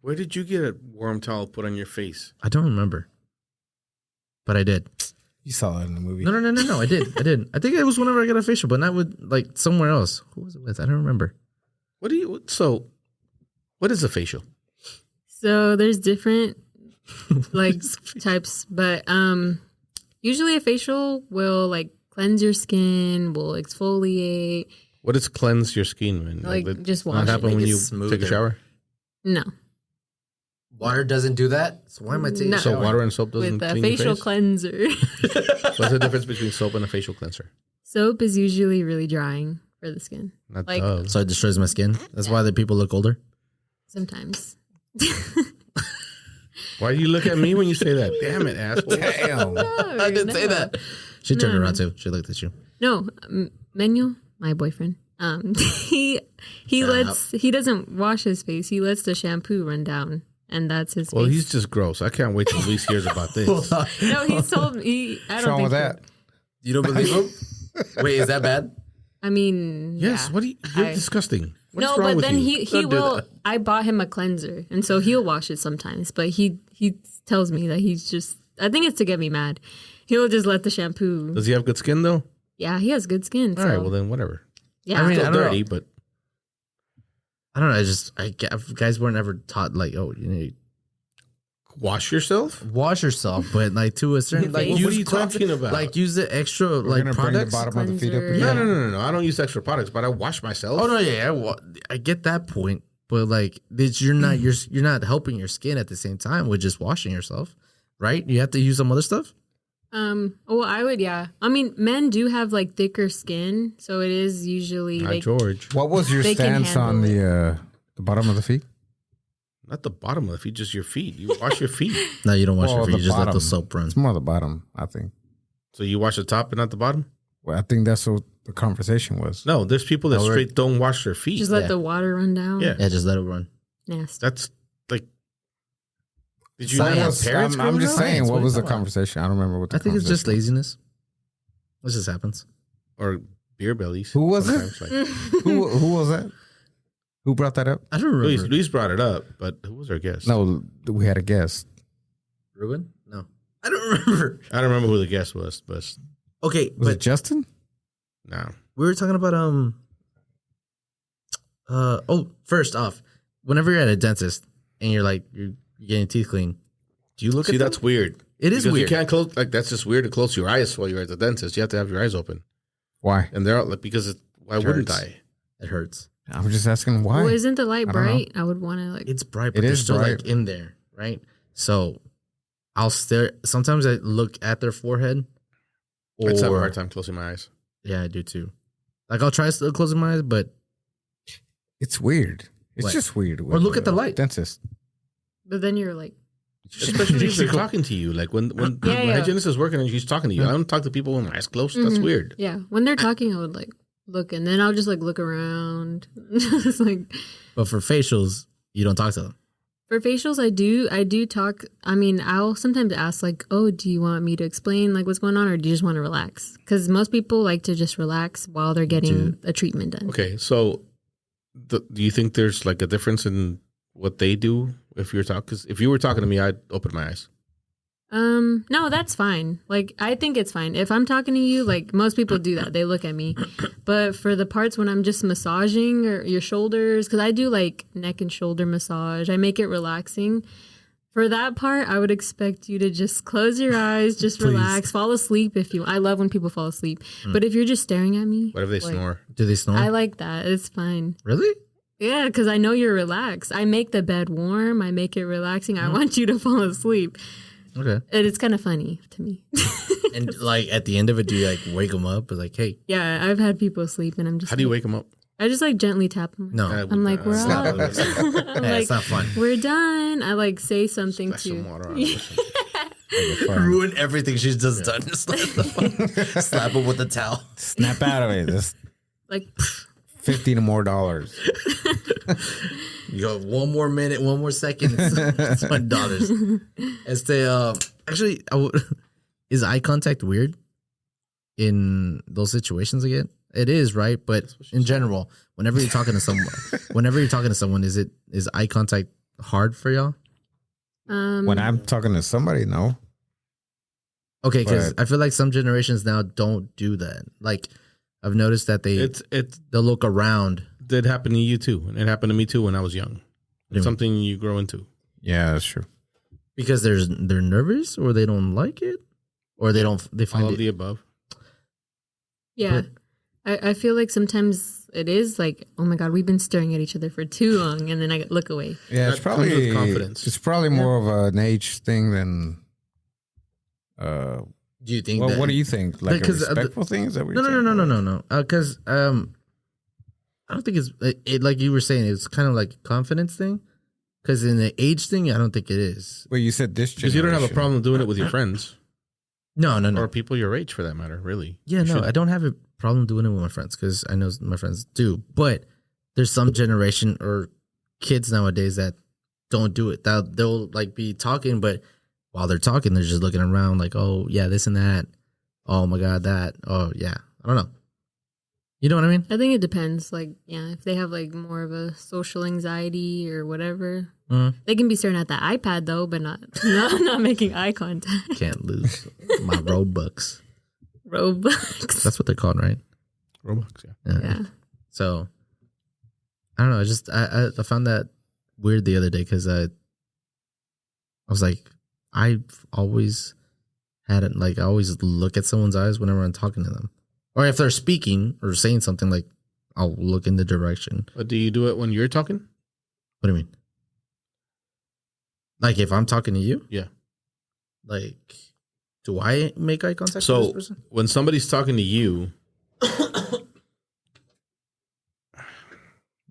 Where did you get a warm towel put on your face? I don't remember, but I did. You saw it in the movie. No. I did. I think it was whenever I got a facial, but not with like somewhere else. Who was it with? I don't remember. What is a facial? So there's different like types, but usually a facial will like cleanse your skin, will exfoliate. What does cleanse your skin? Man? Like, just what wash it, happen like when it's you smoother. take a shower? No, Water doesn't do that. So why am I taking No. a So shower? water and soap doesn't with a clean facial your face? cleanser. What's the difference between soap and a facial cleanser? Soap is usually really drying for the skin. Not Like- Dove. So it destroys my skin. That's why the people look older. Sometimes. Why do you look at me when you say that? Damn it, asshole. Damn. I didn't say that. She turned around too. She looked at you. No, Manuel, my boyfriend. He doesn't wash his face. He lets the shampoo run down, and that's his. Well, face. he's just gross. I can't wait till Luis hears about this. No, he's told me. I What's don't wrong think with that? You don't believe him? Wait, is that bad? I mean, Yes, yeah. what are you? You're disgusting. What's No, wrong but with then you? he Don't do will. that. I bought him a cleanser, and so he'll wash it sometimes. But he tells me that he's just. I think it's to get me mad. He'll just let the shampoo. Does he have good skin though? Yeah, he has good skin. All So, right, well then whatever. yeah. I mean, Still I don't dirty, know. but I don't know. Guys weren't ever taught like, oh, you need wash yourself. to wash yourself, but like to a certain like What use are you talking about? Like use the extra We're like gonna bring the products. bottom of the feet up Cleanser. again. No. I don't use extra products, but I wash myself. Oh no, yeah, I get that point, but like you're not helping your skin at the same time with just washing yourself, right? You have to use some other stuff. Well, I would, yeah. I mean, men do have like thicker skin, so it is usually Not like George. What was your They can stance on handle the bottom of the feet? Not the bottom of the feet, just your feet. You wash your feet. No, you don't wash your feet. the You just let the bottom. soap run. It's more the bottom, I think. So you wash the top and not the bottom? Well, I think that's what the conversation was. No, there's people that No, we're- straight don't wash their feet. just let Yeah. the water run down. Yeah. Yeah, just let it run. Nasty. That's like. Did you Science. not have parents? I'm growing just up? saying, Science, what what was are the you talking conversation? I don't remember what the I think it's just conversation laziness. It just happens. Or beer bellies. Who was it? sometimes, like- was. Who was that? Who brought that up? I don't remember. Luis brought it up, but who was our guest? No, we had a guest. Ruben? No, I don't remember. I don't remember who the guest was, but Okay, Was but it Justin? no. we were talking about first off, whenever you're at a dentist and you're like you're getting teeth clean, do you look See, at them? that's weird. It is Because weird. You can't close, like, that's just weird to close your eyes while you're at the dentist. You have to have your eyes open. Why? And they're like, because why It wouldn't hurts. I? It hurts. I'm just asking why. Well, isn't the light I don't know. bright? I would want to like. It's bright, It but they're is still bright. like in there, right? So I'll stare. Sometimes I look at their forehead. I just have a Or hard time closing my eyes. yeah, I do too. Like I'll try still closing my eyes, but It's weird. It's What? just weird. Or look at the light. Dentist. But then you're like, Especially if they're talking to you. Like when Yeah, the yeah. hygienist is working and she's talking to you. I don't talk to people with my eyes closed. That's Mhm. weird. yeah. When they're talking, I would like look, and then I'll just like look around. It's like but for facials, you don't talk to them. for facials, I do talk. I mean, I'll sometimes ask like, "Oh, do you want me to explain like what's going on, or do you just want to relax?" Because most people like to just relax while they're getting a treatment done. Okay, so do you think there's like a difference in what they do if you're talking? Because if you were talking to me, I'd open my eyes. No, that's fine. Like, I think it's fine. If I'm talking to you, like most people do that, they look at me. But for the parts when I'm just massaging or your shoulders, because I do like neck and shoulder massage, I make it relaxing. For that part, I would expect you to just close your eyes, just relax, fall asleep if you. I love when people fall asleep. But if you're just staring at me, What if they like, snore? Do they snore? I like that. It's fine. Really? Yeah, because I know you're relaxed. I make the bed warm. I make it relaxing. I want you to fall asleep. Okay. And it's kind of funny to me. And like at the end of it, do you like wake them up? Like, hey, Yeah, I've had people sleep, and I'm just. How do you like- wake them up? I just like gently tap them. no, I'm like, we're not- up. I'm Yeah, like, it's not fun. we're done. I like say something Splash some to. water on it. Ruin everything she's just done. Slap him with the towel. Snap out of it. That's Like, $15 more dollars. You go 1 more minute, 1 more second. It's $20. Actually, is eye contact weird in those situations again? It is, right? But in general, whenever you're talking to someone, is eye contact hard for y'all? When I'm talking to somebody, no. Okay, because But- I feel like some generations now don't do that. Like I've noticed that they'll look around. did happen to you too, and it happened to me too when I was young. do you It's mean? something you grow into. Yeah, that's true. Because they're nervous or they don't like it or they All find of it the above. yeah, I feel like sometimes it is like, oh my god, we've been staring at each other for too long, and then I look away. Yeah, it's That comes probably with confidence. It's probably more of an age thing than. do you think Well, that, what do you think? Like a Because, respectful thing? Is that what no you're saying? no because I don't think it like you were saying it's kind of like a confidence thing because in the age thing I don't think it is. Well, you said this Because you don't have a generation. problem doing it with your friends No or people your age for that matter, really. Yeah, You no, should. I don't have a problem doing it with my friends because I know my friends do. But there's some generation or kids nowadays that don't do it. They'll like be talking, but while they're talking, they're just looking around like, oh yeah, this and that. Oh my god, that. Oh yeah, I don't know. You know what I mean? I think it depends. Like, yeah, if they have like more of a social anxiety or whatever, Mhm. they can be staring at the iPad though, but not making eye contact. Can't lose my Robux. Robux. That's what they're called, right? Roblox, yeah. Yeah. So I don't know. I found that weird the other day because I was like, I've always had it like I always look at someone's eyes whenever I'm talking to them, or if they're speaking or saying something, like I'll look in the direction. But do you do it when you're talking? What do you mean? Like if I'm talking to you? Yeah. Like, do I make eye contact with So this person? when somebody's talking to you,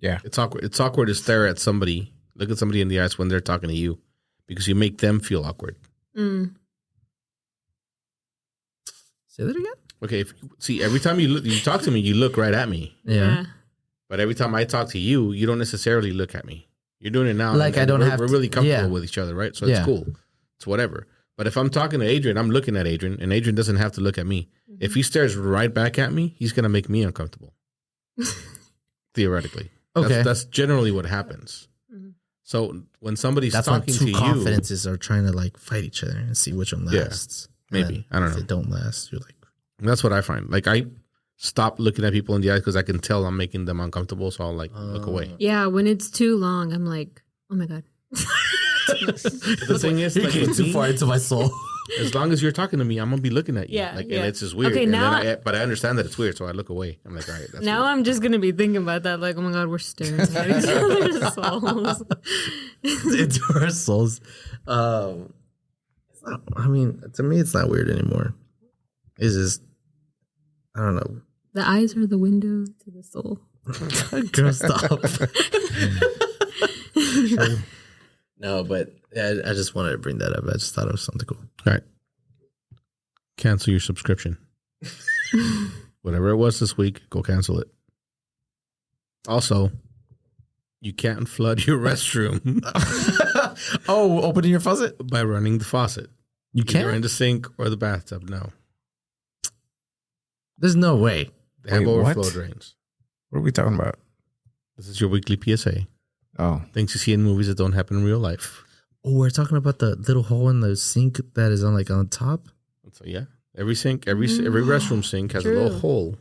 Yeah. it's awkward. It's awkward to stare at somebody, look at somebody in the eyes when they're talking to you, because you make them feel awkward. Mm. Say that again? Okay, see, every time you talk to me, you look right at me. Yeah. But every time I talk to you, you don't necessarily look at me. You're doing it now. Like I don't have We're to- really comfortable yeah. with each other, right? So Yeah. it's cool. It's whatever. But if I'm talking to Adrian, I'm looking at Adrian, and Adrian doesn't have to look at me. If he stares right back at me, he's gonna make me uncomfortable. Theoretically. Okay. That's generally what happens. Mhm. So when somebody's That's when talking two to you, confidences are trying to like fight each other and see which one Yeah. lasts. Maybe. And I don't if know. they don't last, you're like, that's what I find. Like I stop looking at people in the eye because I can tell I'm making them uncomfortable, so I'll like look away. Yeah, when it's too long, I'm like, oh my God. The thing is, like, with me, into my soul. as long as you're talking to me, I'm gonna be looking at you. Yeah, Like, yeah. and it's just weird. Okay, And now then but I understand that it's weird, so I look away. I'm like, all right, that's Now weird. I'm just going to be thinking about that. Like, oh my God, we're staring at each other's souls. into our souls. It's not, I mean, to me, it's not weird anymore. It's just, I don't know. The eyes are the window to the soul. Girl, stop. No, but I just wanted to bring that up. I just thought it was something cool. All right, cancel your subscription. Whatever it was this week, go cancel it. Also, you can't flood your restroom Oh, opening your faucet? by running the faucet. You Either can't? in the sink or the bathtub. No, There's no way. they have Wait, what? overflow drains. What are we talking about? This is your weekly PSA. Oh, Things you see in movies that don't happen in real life. Oh, we're talking about the little hole in the sink that is on top? So yeah, every sink, every restroom sink has a True. little hole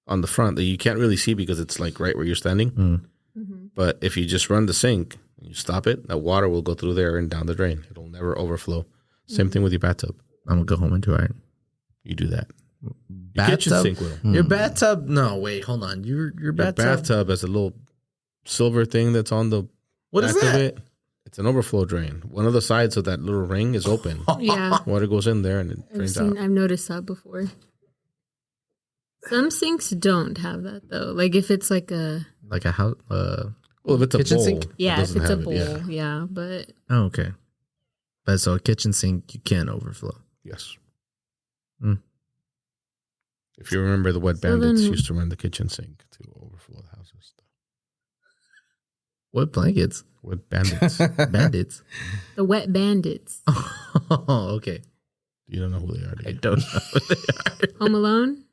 on the front that you can't really see because it's like right where you're standing. Mm. Mm-hmm. But if you just run the sink and you stop it, that water will go through there and down the drain. It'll never overflow. Same thing with your bathtub. I'm going to go home and do it. You do that. Your kitchen Bathtub? sink will. Your bathtub? No, wait, hold on. Your Your bathtub? bathtub has a little silver thing that's on the What is back of that? it. It's an overflow drain. One of the sides of that little ring is open. Yeah. Water goes in there and it drains out. I've noticed that before. Some sinks don't have that though. Like if it's like a Like a house? Well, if it's a Kitchen bowl, sink? it if doesn't it's a have it, bowl, yeah. yeah. But Oh, okay. But so a kitchen sink, you can overflow. Yes. Mm. If you remember, the wet So bandits then- used to run the kitchen sink to overflow the houses. What blankets? Wet bandits. Bandits. the wet bandits. Oh, okay. You don't know who they are. Do I you? don't know what they are. Home Alone.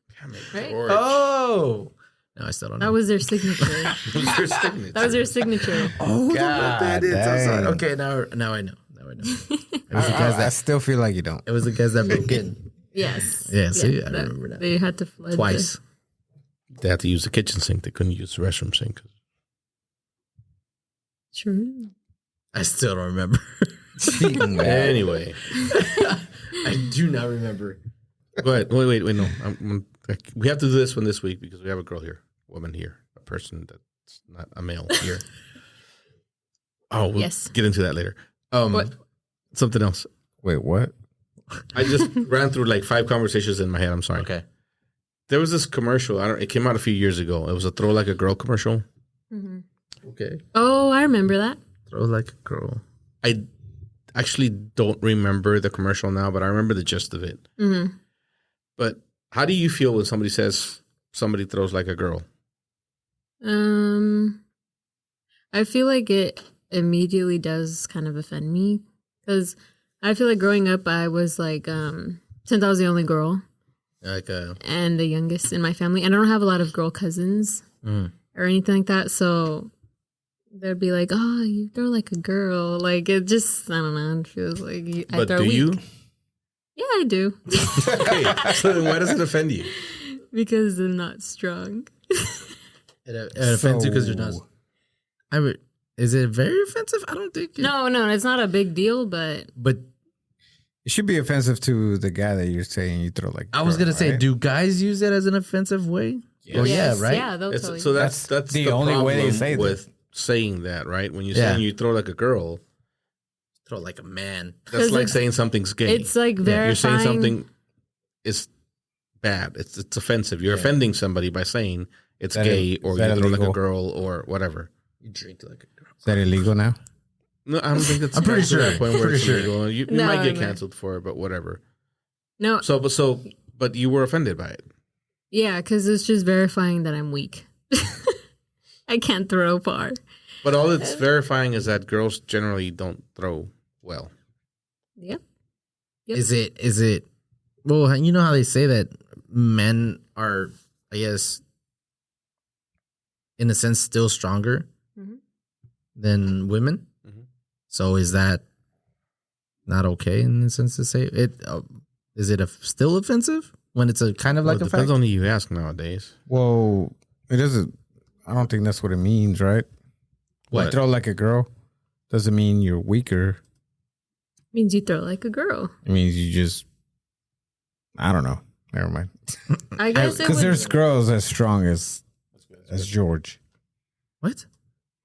Right? Oh. No, I still don't know. That was their signature. That was their signature. Oh, the God bandits. I'm sorry. dang. Okay, now I know. Now I know. It was the I, guys I that still feel like you don't. it was the guys that broke in Yes. Yeah, see, I remember that. They had to flood twice. They had to use the kitchen sink. They couldn't use the restroom sink. True. I still don't remember. Cheating, man. Anyway, I do not remember. go ahead. Wait. No, we have to do this one this week because we have a girl here, woman here, a person that's not a male here. Oh, we'll Yes. get into that later. What? Something else. Wait, what? I just ran through like 5 conversations in my head. I'm sorry. Okay. There was this commercial. It came out a few years ago. It was a Throw Like a Girl commercial. Mhm. Okay. Oh, I remember that. Throw like a girl. I actually don't remember the commercial now, but I remember the gist of it. hmm But how do you feel when somebody says somebody throws like a girl? I feel like it immediately does kind of offend me because I feel like growing up, I was like, since I was the only girl Like and the youngest in my family, and I don't have a lot of girl cousins or anything like that, so they'd be like, "Oh, you throw like a girl." Like it just, I don't know. It feels like I But throw do weak. you? Yeah, I do. Okay, so then why does it offend you? Because I'm not strong. it offends you because you're not. I mean, is it very offensive? I don't think. No, it's not a big deal, but But It should be offensive to the guy that you're saying you throw like. I was girl, gonna say, right? do guys use it as an offensive way? Yes. Well, yes, yeah, right. Yeah, they'll tell you. So that's the only way they problem say that. with saying that, right? When you're Yeah. saying you throw like a girl, Throw like a man. that's 'Cause like it's- saying something's gay. It's like verifying. You're saying something is bad. It's offensive. You're offending somebody by saying it's gay or you that throw like illegal? a girl or whatever. You drink like a girl. Is that illegal now? No, I don't think that's. I'm pretty that's to that sure. point where Pretty it's sure. illegal. You No, might get no. canceled for it, but whatever. No, But you were offended by it. yeah, because it's just verifying that I'm weak. I can't throw far. But all it's verifying is that girls generally don't throw well. Yep. Is it? Well, you know how they say that men are, I guess, in a sense, still stronger Mhm. than women. Mhm. So is that not okay in a sense to say it? Is it still offensive when it's a kind of Well, like it a depends fact? on who you ask nowadays. Well, it doesn't. I don't think that's what it means, right? What? You throw like a girl doesn't mean you're weaker. Means you throw like a girl. It means you just. I don't know. Never mind. I guess it Because would. there's girls as strong as George. What?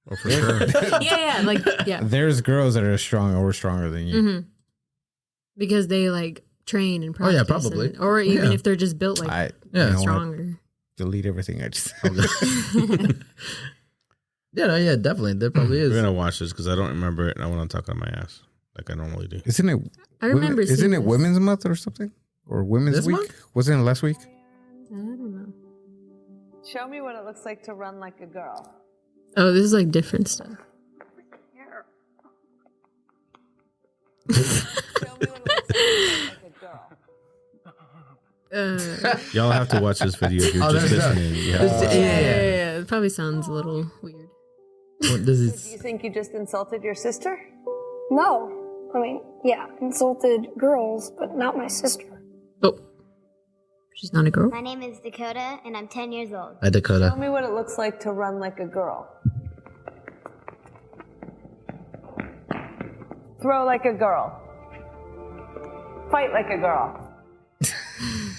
Oh, for sure. yeah, like yeah. There's girls that are strong or stronger than you. hmm Because they like train and Oh, yeah, practice. probably. and- or even Yeah. if they're just built like I Yeah. you know what? stronger. Delete everything I just. Yeah, no, yeah, definitely. There probably We're is. gonna watch this because I don't remember it and I want to talk on my ass like I normally do. Isn't it? I remember. Isn't seeing it this. Women's Month or something? Or Women's This Week? month? Wasn't it last week? I don't know. Show me what it looks like to run like a girl. Oh, this is like different stuff. Show me what it looks like to run like a girl. Y'all have to watch this video if you're Oh, just there's that. listening. You have There's- to watch it. yeah. It probably sounds a little weird. What does Do it? you think you just insulted your sister? No. I mean, yeah, insulted girls, but not my sister. Oh, she's not a girl. My name is Dakota, and I'm 10 years old. Hi, Dakota. Show me what it looks like to run like a girl. Throw like a girl. Fight like a girl.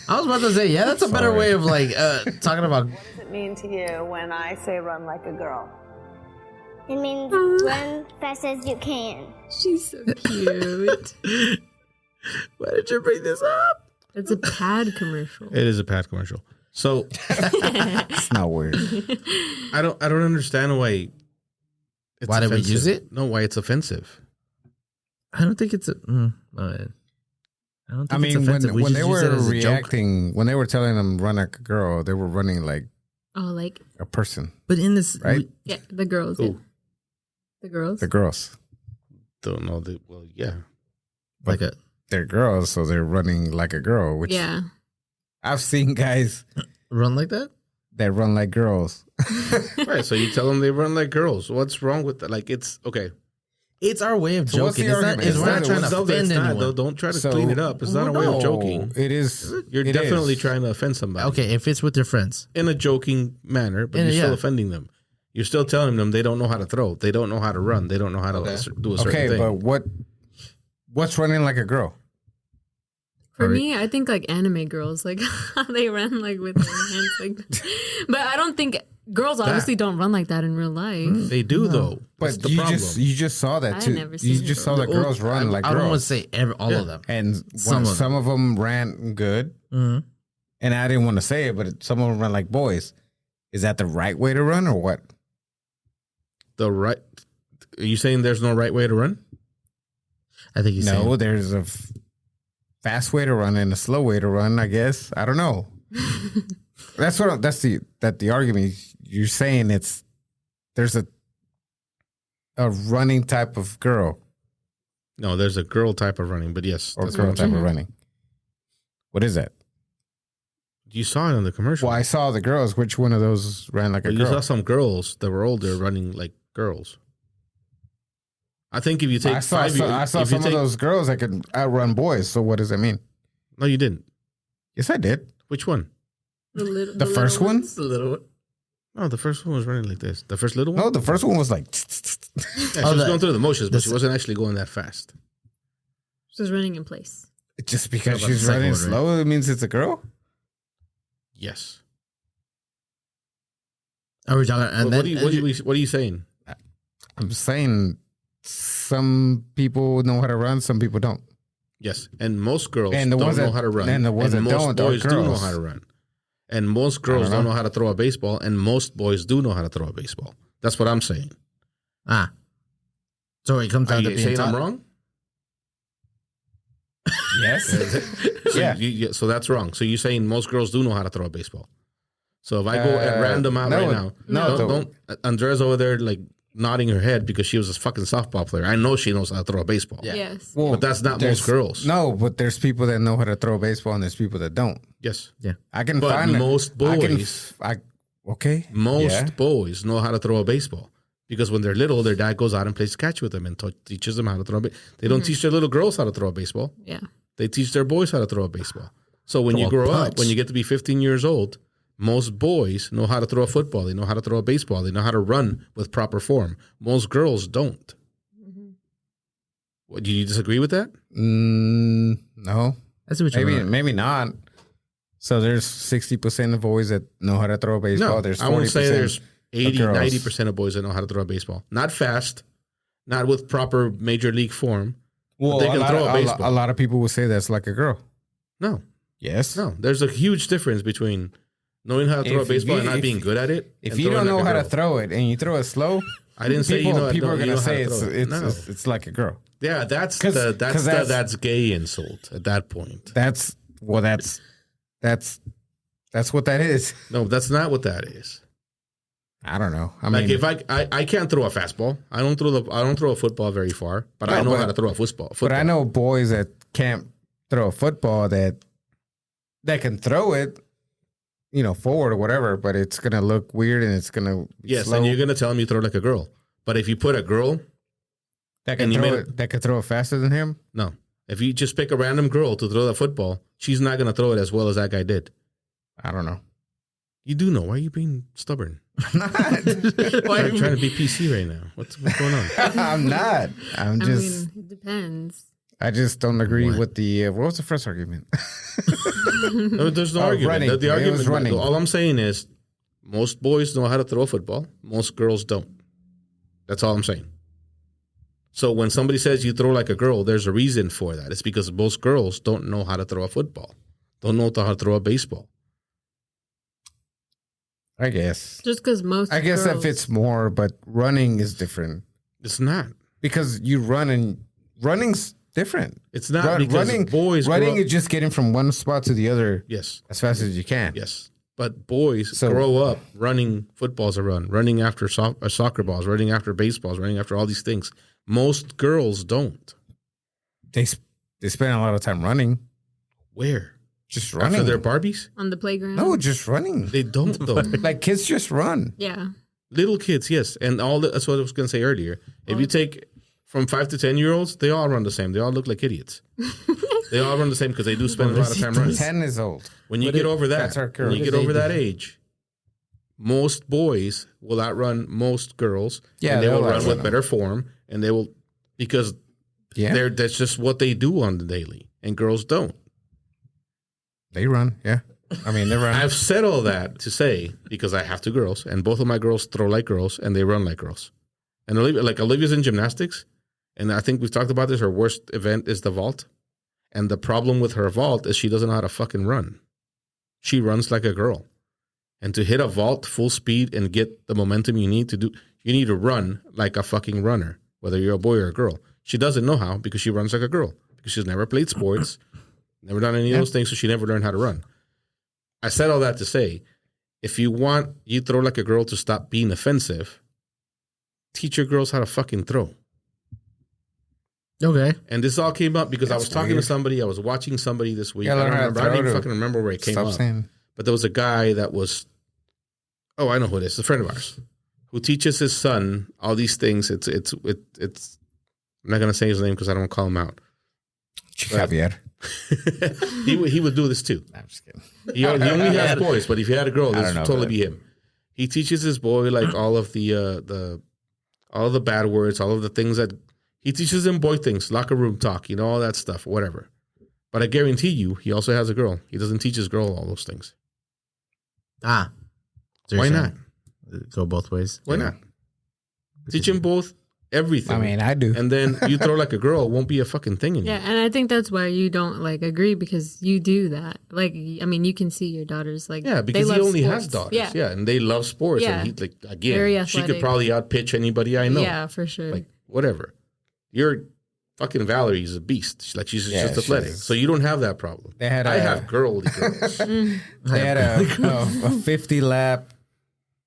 I was about to say, yeah, that's a better Sorry. way of like talking about. What does it mean to you when I say run like a girl? It means run fast as you can. She's so cute. Why did you bring this up? It's a pad commercial. It is a pad commercial. So It's not weird. I don't understand why. It's Why did we offensive. use it? No, why it's offensive. I don't think it's a. I don't think I mean, it's offensive. We when just they use it were as a joke. reacting, when they were telling them run like a girl, they were running like Oh, like a person, But in this, right? yeah, the girls. Who? Yeah. The girls. The girls. Don't know. Well, yeah. like a. They're girls, so they're running like a girl, which Yeah. I've seen guys Run like that? that run like girls. Right. So you tell them they run like girls. What's wrong with that? Like it's okay. It's our way of So what's joking. the It's not. argument? It's It's we're not- not trying to No, offend it's not, anyone. though. Don't try to So- clean it up. It's not a way of joking. It is. You're it definitely is. trying to offend somebody. Okay, if it's with your friends. In a joking manner, but Yeah, you're still yeah. offending them. You're still telling them they don't know how to throw. They don't know how to run. They don't know how to do a certain Okay, thing. but what's running like a girl? For Alright. me, I think like anime girls, like how they run like with their hands, like. But I don't think girls obviously don't run like that in real life. They do though. That's But the you problem. just saw that I've too. never You seen just it. saw that girls run like I don't want to girls, say all of them. and Some some of of them ran good, Mhm. and I didn't want to say it, but some of them run like boys. Is that the right way to run or what? the right. Are you saying there's no right way to run? I think he's No, saying. there's a fast way to run and a slow way to run. I guess I don't know. That's the argument you're saying. There's a running type of girl No, there's a girl type of running, but yes, or that's what girl I'm type saying. of running. What is that? You saw it in the commercial. Well, I saw the girls. Which one of those ran like a But you saw girl? some girls that were older running like girls. I think if you take I saw, five, I saw if you some take, of those girls that could outrun boys. So what does that mean? No, you didn't. Yes, I did. Which one? The first one? It's a little. No, the first one was running like this. The first little one. No, the first one was like. Yeah, she was the- going through the motions, but the- she wasn't actually going that fast. She's running in place. Just because How about she's the second running one, right? slow, it means it's a girl. Yes. Are we talking? And What are you saying? I'm saying some people know how to run, some people don't. Yes, and most girls And the don't ones know that- how to run. and the ones that most don't are boys do know girls. how to run. And most girls know. don't know how to throw a baseball, and most boys do know how to throw a baseball. That's what I'm saying. So it comes Are down to you being saying I'm taught. wrong? Yes. So Yeah. so that's wrong. So you're saying most girls do know how to throw a baseball. So if I go at random out right now, don't Andrea's over there like nodding her head because she was a fucking softball player. I know she knows how to throw a baseball. Yeah. Yes. Well, But that's not most girls. No, but there's people that know how to throw a baseball and there's people that don't. Yes. I can But find most boys, okay. most boys know how to throw a baseball because when they're little, their dad goes out and plays catch with them and teaches them how to throw a baseball. They don't teach their little girls how to throw a baseball. Yeah. They teach their boys how to throw a baseball. So when Throw you a grow up, punch. when you get to be 15 years old, most boys know how to throw a football. They know how to throw a baseball. They know how to run with proper form. Most girls don't. What, do you disagree with that? No, I see what you're doing. maybe not. So there's 60% of boys that know how to throw a baseball. No, There's 40% I won't say there's 80, girls. 90% of boys that know how to throw a baseball. Not fast, not with proper major league form. Well, they can throw a baseball. A lot of people will say that's like a girl. No, Yes. no. There's a huge difference between knowing how to throw a If baseball you- and not if- being good at it. If and you throwing don't know like a how to girl. throw it and you throw it slow, I didn't say people, you know. people are you gonna know how say to throw it. No. it's like a girl. Yeah, that's 'Cause- the 'cause that's- that's gay insult at that point. That's what that is. No, that's not what that is. I don't know. I Like mean, if I can't throw a fastball. I don't throw a football very far, but I know how to throw a football. but I know boys that can't throw a football that can throw it, forward or whatever, but it's gonna look weird and it's gonna be Yes, slow. and you're gonna tell me you throw like a girl. But if you put a girl, that can and you throw made it, that can throw it faster than him. no. If you just pick a random girl to throw the football, she's not gonna throw it as well as that guy did. I don't know. You do know. Why are you being stubborn? I'm not. I'm trying to be PC right now. What's going on? I'm not. I mean, it depends. I just don't agree What? with the. What was the first argument? No, there's no argument. running. The It argument. was running. All I'm saying is, most boys know how to throw a football. Most girls don't. That's all I'm saying. So when somebody says you throw like a girl, there's a reason for that. It's because most girls don't know how to throw a football, don't know how to throw a baseball. I guess. Just because most. I guess girls, that fits more, but running is different It's not. because you run and running's different. It's not because boys running grow is just getting from one spot to the other yes, as fast as you can. yes. But boys So- grow up running footballs a run, running after soccer balls, running after baseballs, running after all these things. Most girls don't. They spend a lot of time running, Where? just After running. their Barbies? on the playground. No, just running. They don't though. Like kids just run. Yeah. Little kids, yes. And that's what I was going to say earlier. If you take from 5 to 10-year-olds, they all run the same. They all look like idiots. They all run the same because they do spend a lot of time running. 10 is old. When you get over that's our that, curve. when you get over that age, most boys will outrun most girls. Yeah, and they will they'll run outrun with them. better form, and they will because Yeah, that's just what they do on the daily, and girls don't. they run. Yeah, I mean they run. I've said all that to say because I have two girls, and both of my girls throw like girls, and they run like girls. And Olivia's in gymnastics, and I think we've talked about this. Her worst event is the vault, and the problem with her vault is she doesn't know how to fucking run. She runs like a girl, and to hit a vault full speed and get the momentum you need to run like a fucking runner, whether you're a boy or a girl. She doesn't know how because she runs like a girl because she's never played sports, never done any of those things, so she never learned how to run. I said all that to say, if you want you throw like a girl to stop being offensive, teach your girls how to fucking throw. Okay. And this all came up because I was That's talking to weird. somebody. I was watching somebody this week. Yeah, I don't learn how to remember. I don't throw even to fucking remember where it came Stop up. saying. But there was a guy that was, oh, I know who it is. A friend of ours who teaches his son all these things. It's. I'm not gonna say his name because I don't want to call him out. Javier. he would do this too. I'm just kidding. He only has boys, but if he had a girl, I this don't would know, totally but- be him. He teaches his boy like all of the bad words, all of the things that he teaches him boy things, locker room talk, all that stuff, whatever. But I guarantee you, he also has a girl. He doesn't teach his girl all those things. So Why you're not? saying Go both ways. Why not? Teach him both everything. I mean, I do. And then you throw like a girl, it won't be a fucking thing anymore. Yeah, and I think that's why you don't like agree because you do that. Like, I mean, you can see your daughters like Yeah, because they he love only sports. has daughters. Yeah. And they love sports. Yeah. And he's like, Very again, she could athletic. probably outpitch anybody I know. Yeah, for sure. Like, whatever. You're fucking Valerie's a beast. She's Yeah, just athletic. she's- So you don't have that problem. They had I a- have girly girls. They had a 50 lap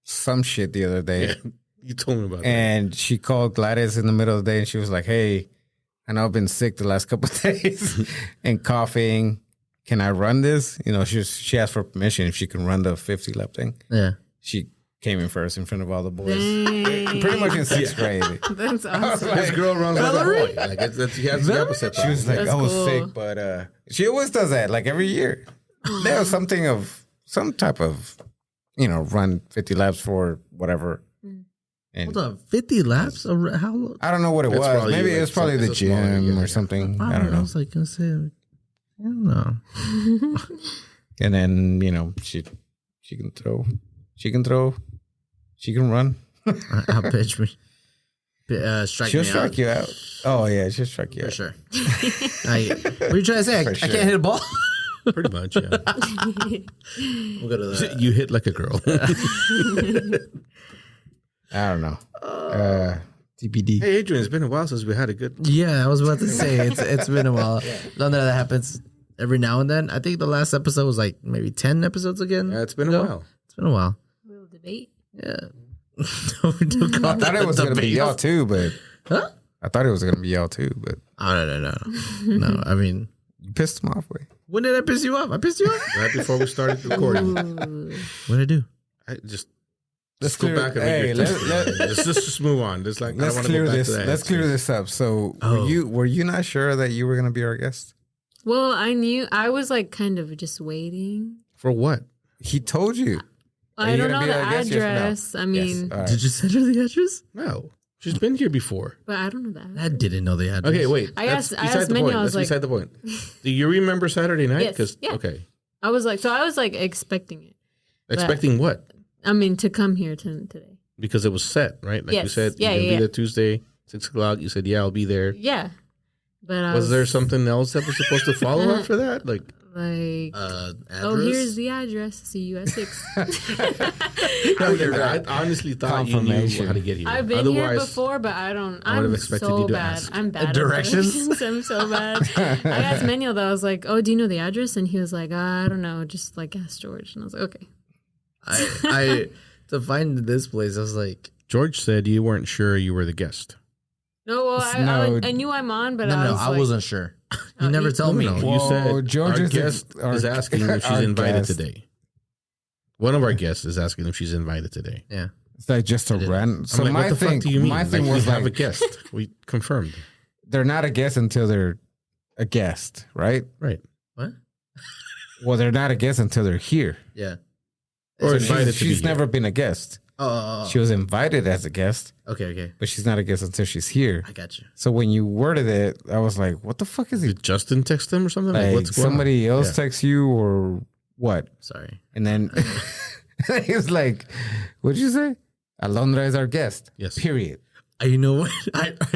some shit the other day. Yeah, you told me about that. And she called Gladys in the middle of the day and she was like, hey, I know I've been sick the last couple of days and coughing. Can I run this? You know, she asked for permission if she can run the 50 lap thing. Yeah. She came in first in front of all the boys. Dang. Pretty much in sixth grade. That's awesome. This girl runs like a boy. Like, he has the opposite. She was like, That's I was cool. sick, but she always does that, like every year. There was some type of, run 50 laps for whatever. And Hold on, 50 laps? How? I don't know what it It's was. probably Maybe like it was probably it's the a smaller, gym yeah. or something. I I don't know. was like gonna say, I don't know. And then, she can throw. She can run. I'll pitch me. Strike She'll me strike out. you out. Oh, yeah, she'll strike you For out. sure. What are you trying to say? I For sure. can't hit a ball? Pretty much, yeah. We'll go to the... You hit like a girl. I don't know. TBD. Hey, Adrian, it's been a while since we had a good... Yeah, I was about to say, it's been a while. None of that happens every now and then. I think the last episode was like maybe 10 episodes again. Yeah, it's been a while. It's been a while. Little debate. Yeah. Don't call I thought it was going to be debate. y'all too, but... Huh? I thought it was going to be y'all too, but... Oh, no. No, I mean, You pissed them off, way. when did I piss you off? I pissed you off? Right before we started recording. Ooh. What did I do? I just... Let's go clear- back and hey, make your let's just move on. Just like, I Let's don't want to clear go back this. to that. Let's clear this up. So, Oh. were you not sure that you were going to be our guest? Well, I was like kind of just waiting. For what? He told you. Are I you don't gonna know be the our guest, yes or no? address. I mean, Yes. All right. Did you send her the address? No. She's been here before. but I don't know that. I didn't know the address. Okay, wait. I That's asked beside the Minnie, point. I was That's like- beside the point. Do you remember Saturday night? Yes, yeah. Okay. I was like expecting it. Expecting what? I mean, to come here today. Because it was set, right? Like you Yes. said, Yeah, you're going to yeah. be there Tuesday, 6 o'clock. You said, yeah, I'll be there. Yeah, but I Was there something else that was supposed to follow after that? Like, like, Address? oh, here's the address. See you at 6. I honestly thought you knew Confirmation. how to get here. I've been here Otherwise, before, but I don't. I would have I'm expected so you to bad. ask. I'm bad. Directions? At directions. I'm so bad. I asked Manuel though. I was like, "Oh, do you know the address?" And he was like, "I don't know. Just like ask George." And I was like, "Okay." I to find this place, I was like, George said you weren't sure you were the guest. No, well, No. I knew I'm on, but no, I no, was I like, wasn't sure. He never told me. No, Well, you said George our is the- guest our- is asking if she's our invited guest. today. One of our guests is asking if she's invited today. Yeah. It's like just a random. I'm So like, my what the thing, fuck do you mean? my thing Like, was we have a like, guest. We confirmed. they're not a guest until they're a guest, right? Right. What? Well, they're not a guest until they're here. Yeah. Or So invited to be she's here. never been a guest. Oh. She was invited as a guest, Okay. but she's not a guest until she's here. I got you. So when you worded it, I was like, "What the fuck is he?" Did Justin text them or something? Like Like, what's going somebody on? else Yeah. texts you or what? Sorry. And then he was like, "What'd you say?" Alondra is our guest. Yes. Period. You know what?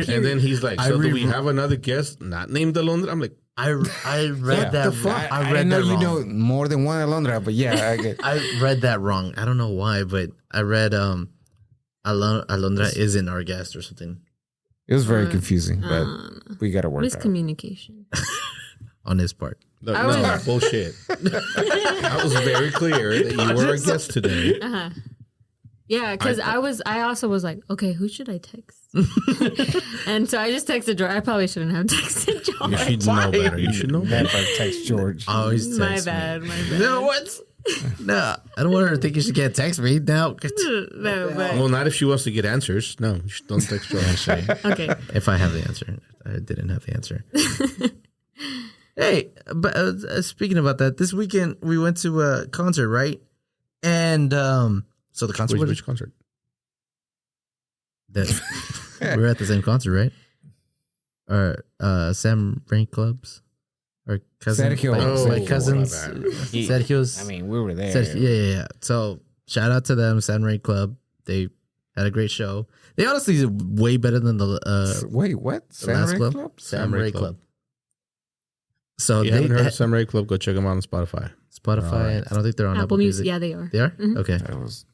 And then he's like, I so do we re- have another guest not named Alondra? I'm like, I read that. the fuck? I I read know that you wrong. know more than one Alondra, but yeah, I get. I read that wrong. I don't know why, but I read Alondra isn't our guest or something It was very confusing, but Um, we got to work out. miscommunication. on his part. no, I no, was- bullshit. I was very clear that you were a guest today. Uh-huh. Yeah, because I also was like, okay, who should I text? And so I just texted George. I probably shouldn't have texted George. You should know better. You should know better. Never text George. Always text My me. bad. No, what? No, I don't want her to think she can't text me. No. No, but Well, not if she wants to get answers. No, you should- don't text George. okay. If I have the answer, I didn't have the answer. Hey, but speaking about that, this weekend we went to a concert, right? And so the concert was Which concert? that we were at the same concert, right? Or Sam Rain Clubs, or cousin, Sergio. my Oh, cousins, my bad. Sergio's. I mean, we were there. Yeah. So shout out to them, San Rain Club. They Had a great show. They honestly did way better than the Wait, what? the last Samurai club. Club? Samurai Club. So If you they haven't heard had of Samurai Club, go check them out on Spotify. Spotify. I don't think they're on Apple Music. Yeah, they are. They are? Mhm. Okay. That was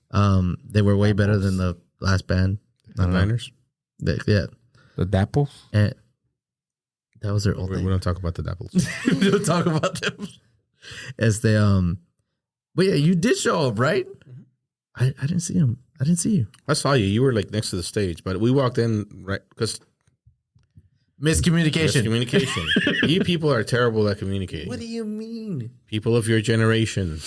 They were way better than the last band. I don't know. Niners. Yeah. the Dapples. And that was their old We thing. don't talk about the Dapples. We don't talk about them. As they but yeah, you did show up, right? I didn't see him. I didn't see you. I saw you. You were like next to the stage, but we walked in right because Miscommunication. communication. You people are terrible at communicating. What do you mean? People of your generation.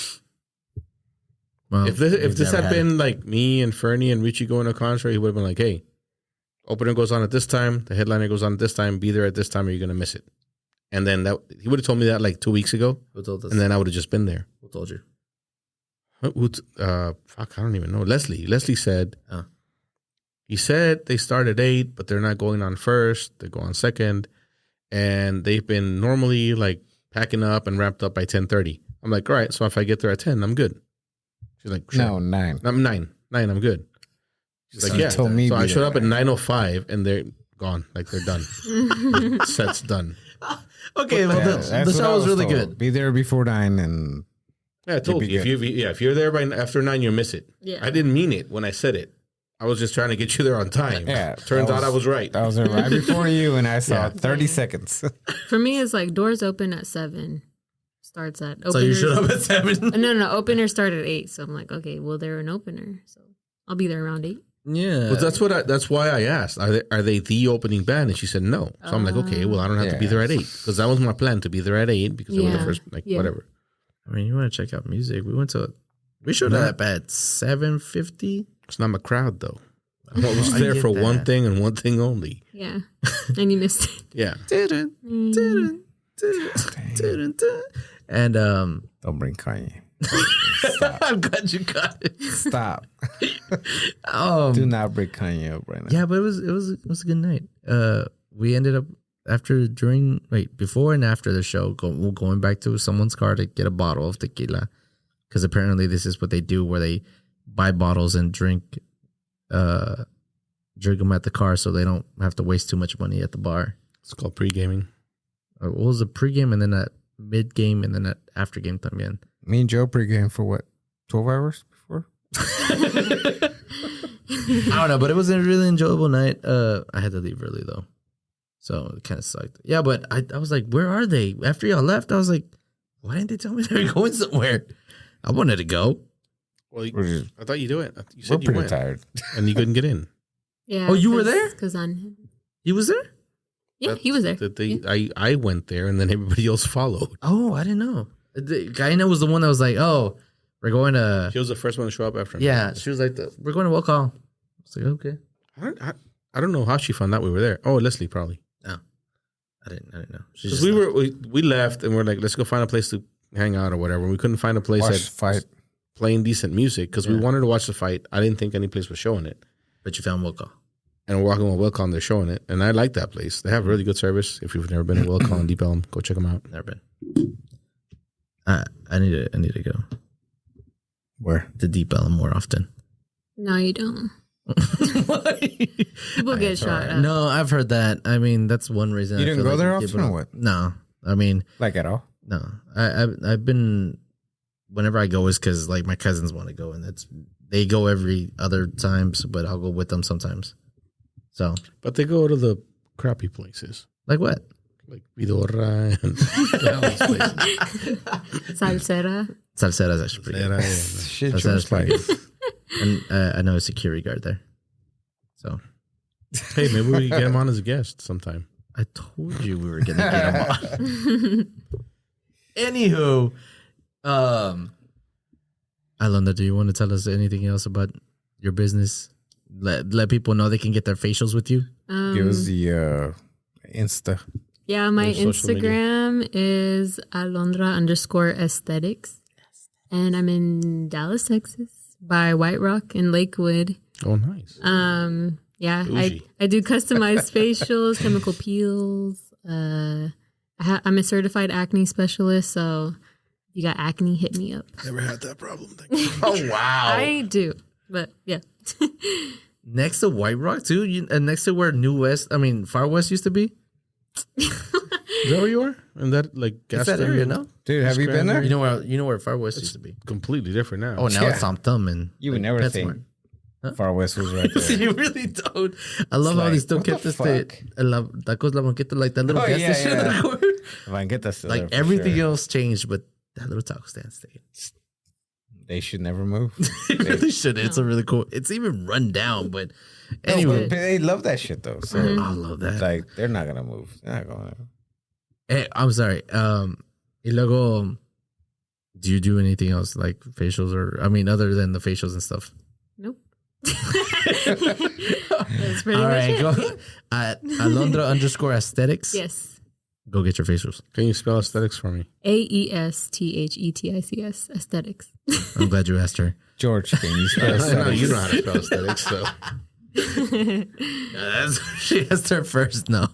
Well, If this we've never had been like me and Fernie and Richie going to a concert, he would have been like, "Hey, opener goes on at this time, the headliner goes on at this time. Be there at this time, or you're gonna miss it." And then that he would have told me that like 2 weeks ago, who told us? and then I would have just been there. Who told you? Fuck, I don't even know. Leslie said. Oh. He said they start at 8, but they're not going on first. They go on second, and they've been normally like packing up and wrapped up by 10:30. I'm like, all right. So if I get there at 10, I'm good. She's like, sure. No, 9. I'm 9. I'm good. She's like, You yeah. told me So I be showed there up at 9:05, and they're gone. Like they're done. Set's done. Okay, well, That's the what show I was really told. good. Be there before 9 and Yeah, I told be you. If you're there by after 9, you'll miss it. Yeah. I didn't mean it when I said it. I was just trying to get you there on time. Yeah, Turns out I was right. I was there right before you, and I saw Yeah. 30 seconds. For me, it's like doors open at 7. Starts at opener. So you showed up at 7? No. Opener started at 8. So I'm like, okay, well, they're an opener. So I'll be there around 8. Yeah. Well, that's why I asked. Are they the opening band? And she said no. So I'm like, okay, well, I don't have to be there at 8 because that was my plan to be there at 8 because it was the Yeah. first whatever. I mean, you want to check out music? We showed up at 7:50. It's not my crowd though. I was I there get for one that. thing and one thing only. Yeah. And you missed it. Yeah. And Don't bring Kanye. I'm glad you got it. Stop. Do not bring Kanye up right now. Yeah, but it was a good night. We ended up before and after the show, going back to someone's car to get a bottle of tequila, because apparently this is what they do, where they buy bottles and drink them at the car, so they don't have to waste too much money at the bar. It's called pre-gaming. What was the pregame and then that mid game and then that after game también? Me and Joe pregame for what? 12 hours before? I don't know, but it was a really enjoyable night. I had to leave early though, so it kind of sucked. Yeah, but I was like, where are they? After y'all left, I was like, why didn't they tell me they were going somewhere? I wanted to go. Well, We're I thought you do it. You We're said you pretty went tired. and you couldn't get in. Yeah. Oh, you were there? Because He was there? yeah, he was there. I went there and then everybody else followed. Oh, I didn't know. Gaina was the one that was like, oh, we're going to. She was the first one to show up after me. Yeah, she was like, we're going to Will Call. I was like, okay. I don't know how she found out we were there. Oh, Leslie probably. No, I didn't know. She Because just we left and we're like, let's go find a place to hang out or whatever. We couldn't find a place Watch that fight. playing decent music because we wanted to watch the fight. I didn't think any place was showing it. But you found Will Call. And we're walking with Wilcon, they're showing it. And I like that place. They have really good service. If you've never been to Wilcon and Deep Elm, go check them out. Never been. I need to go Where? to Deep Elm more often. No, you don't. People get shot up. No, I've heard that. I mean, that's one reason. You I didn't feel go like there people often or don't- what? No, I mean, Like at all? no. I've been. Whenever I go is because like my cousins want to go, and they go every other times, but I'll go with them sometimes. So, But they go to the crappy places. like what? Like Vidorra and all these places. Salsera. Salsera's actually pretty good. Shit, That's just like And I know a security guard there. So Hey, maybe we can get him on as a guest sometime. I told you we were gonna get him on. Anywho, Alonda, do you want to tell us anything else about your business? Let people know they can get their facials with you. give us the Insta. Yeah, my Your social media. Instagram is Alondra_aesthetics. And I'm in Dallas, Texas by White Rock in Lakewood. Oh, nice. Yeah, Bougie. I do customized facials, chemical peels. I'm a certified acne specialist, so if you got acne, hit me up. Never had that problem. Thank you. Oh wow! I do, but yeah. next to White Rock too, next to where Far West used to be. Is that where you are? And that like gas It's that area, no? Dude, have you been there? You know where Far West used to be. Completely different now. Oh, now Yeah. it's Tom Thumb and You would like, never PetSmart. think Far West was right there. You really don't. I love how like, they still what kept the this fuck? tacos la banqueta, like that little Oh, gas yeah, station in yeah. the corner. If I can get that still Like there for everything sure. else changed, but that little taco stand stayed. They should never move. It really should. It's a really cool. It's even run down, but Anyway, anyway, they love that shit though. So I love that. like, they're not gonna move. They're not going. Hey, I'm sorry. Y luego, do you do anything else like facials other than the facials and stuff? Nope. That's pretty All much right, it. go at Alondra_aesthetics. Yes. Go get your facials. Can you spell aesthetics for me? AESTHETICS. Aesthetics. I'm glad you asked her. George, can you spell I know aesthetics? you know how to spell aesthetics, so She asked her first. No,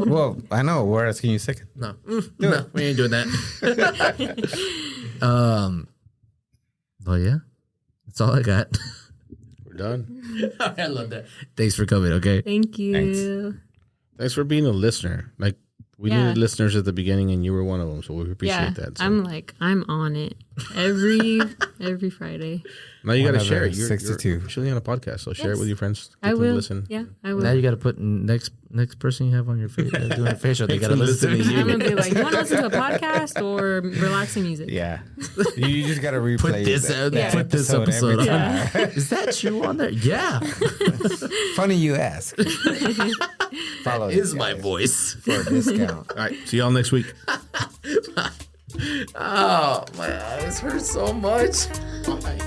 Well, I know. Where else can you second? no, no. We ain't doing that. Well, yeah, that's all I got. we're done. I love that. Thanks for coming. Okay. Thank you. Thanks for being a listener. Like we Yeah. needed listeners at the beginning, and you were one of them, so we appreciate that. So. I'm on it every Friday. Now you got to One share other it. You're 62. officially on a podcast, so share it Yes. with your friends. I Get them to will. listen. Yeah, I will. Now you got to put next person you have on your face doing a facial. They got to listen to I'm you. gonna be like, you want to listen to a podcast or relaxing music? Yeah, you just gotta replay. Put this that- out. that Put this every episode on. time. Is that you on there? Yeah. Funny you ask. Follow Is these my guys voice. for a discount. All right, see y'all next week. Oh, my eyes hurt so much. Bye.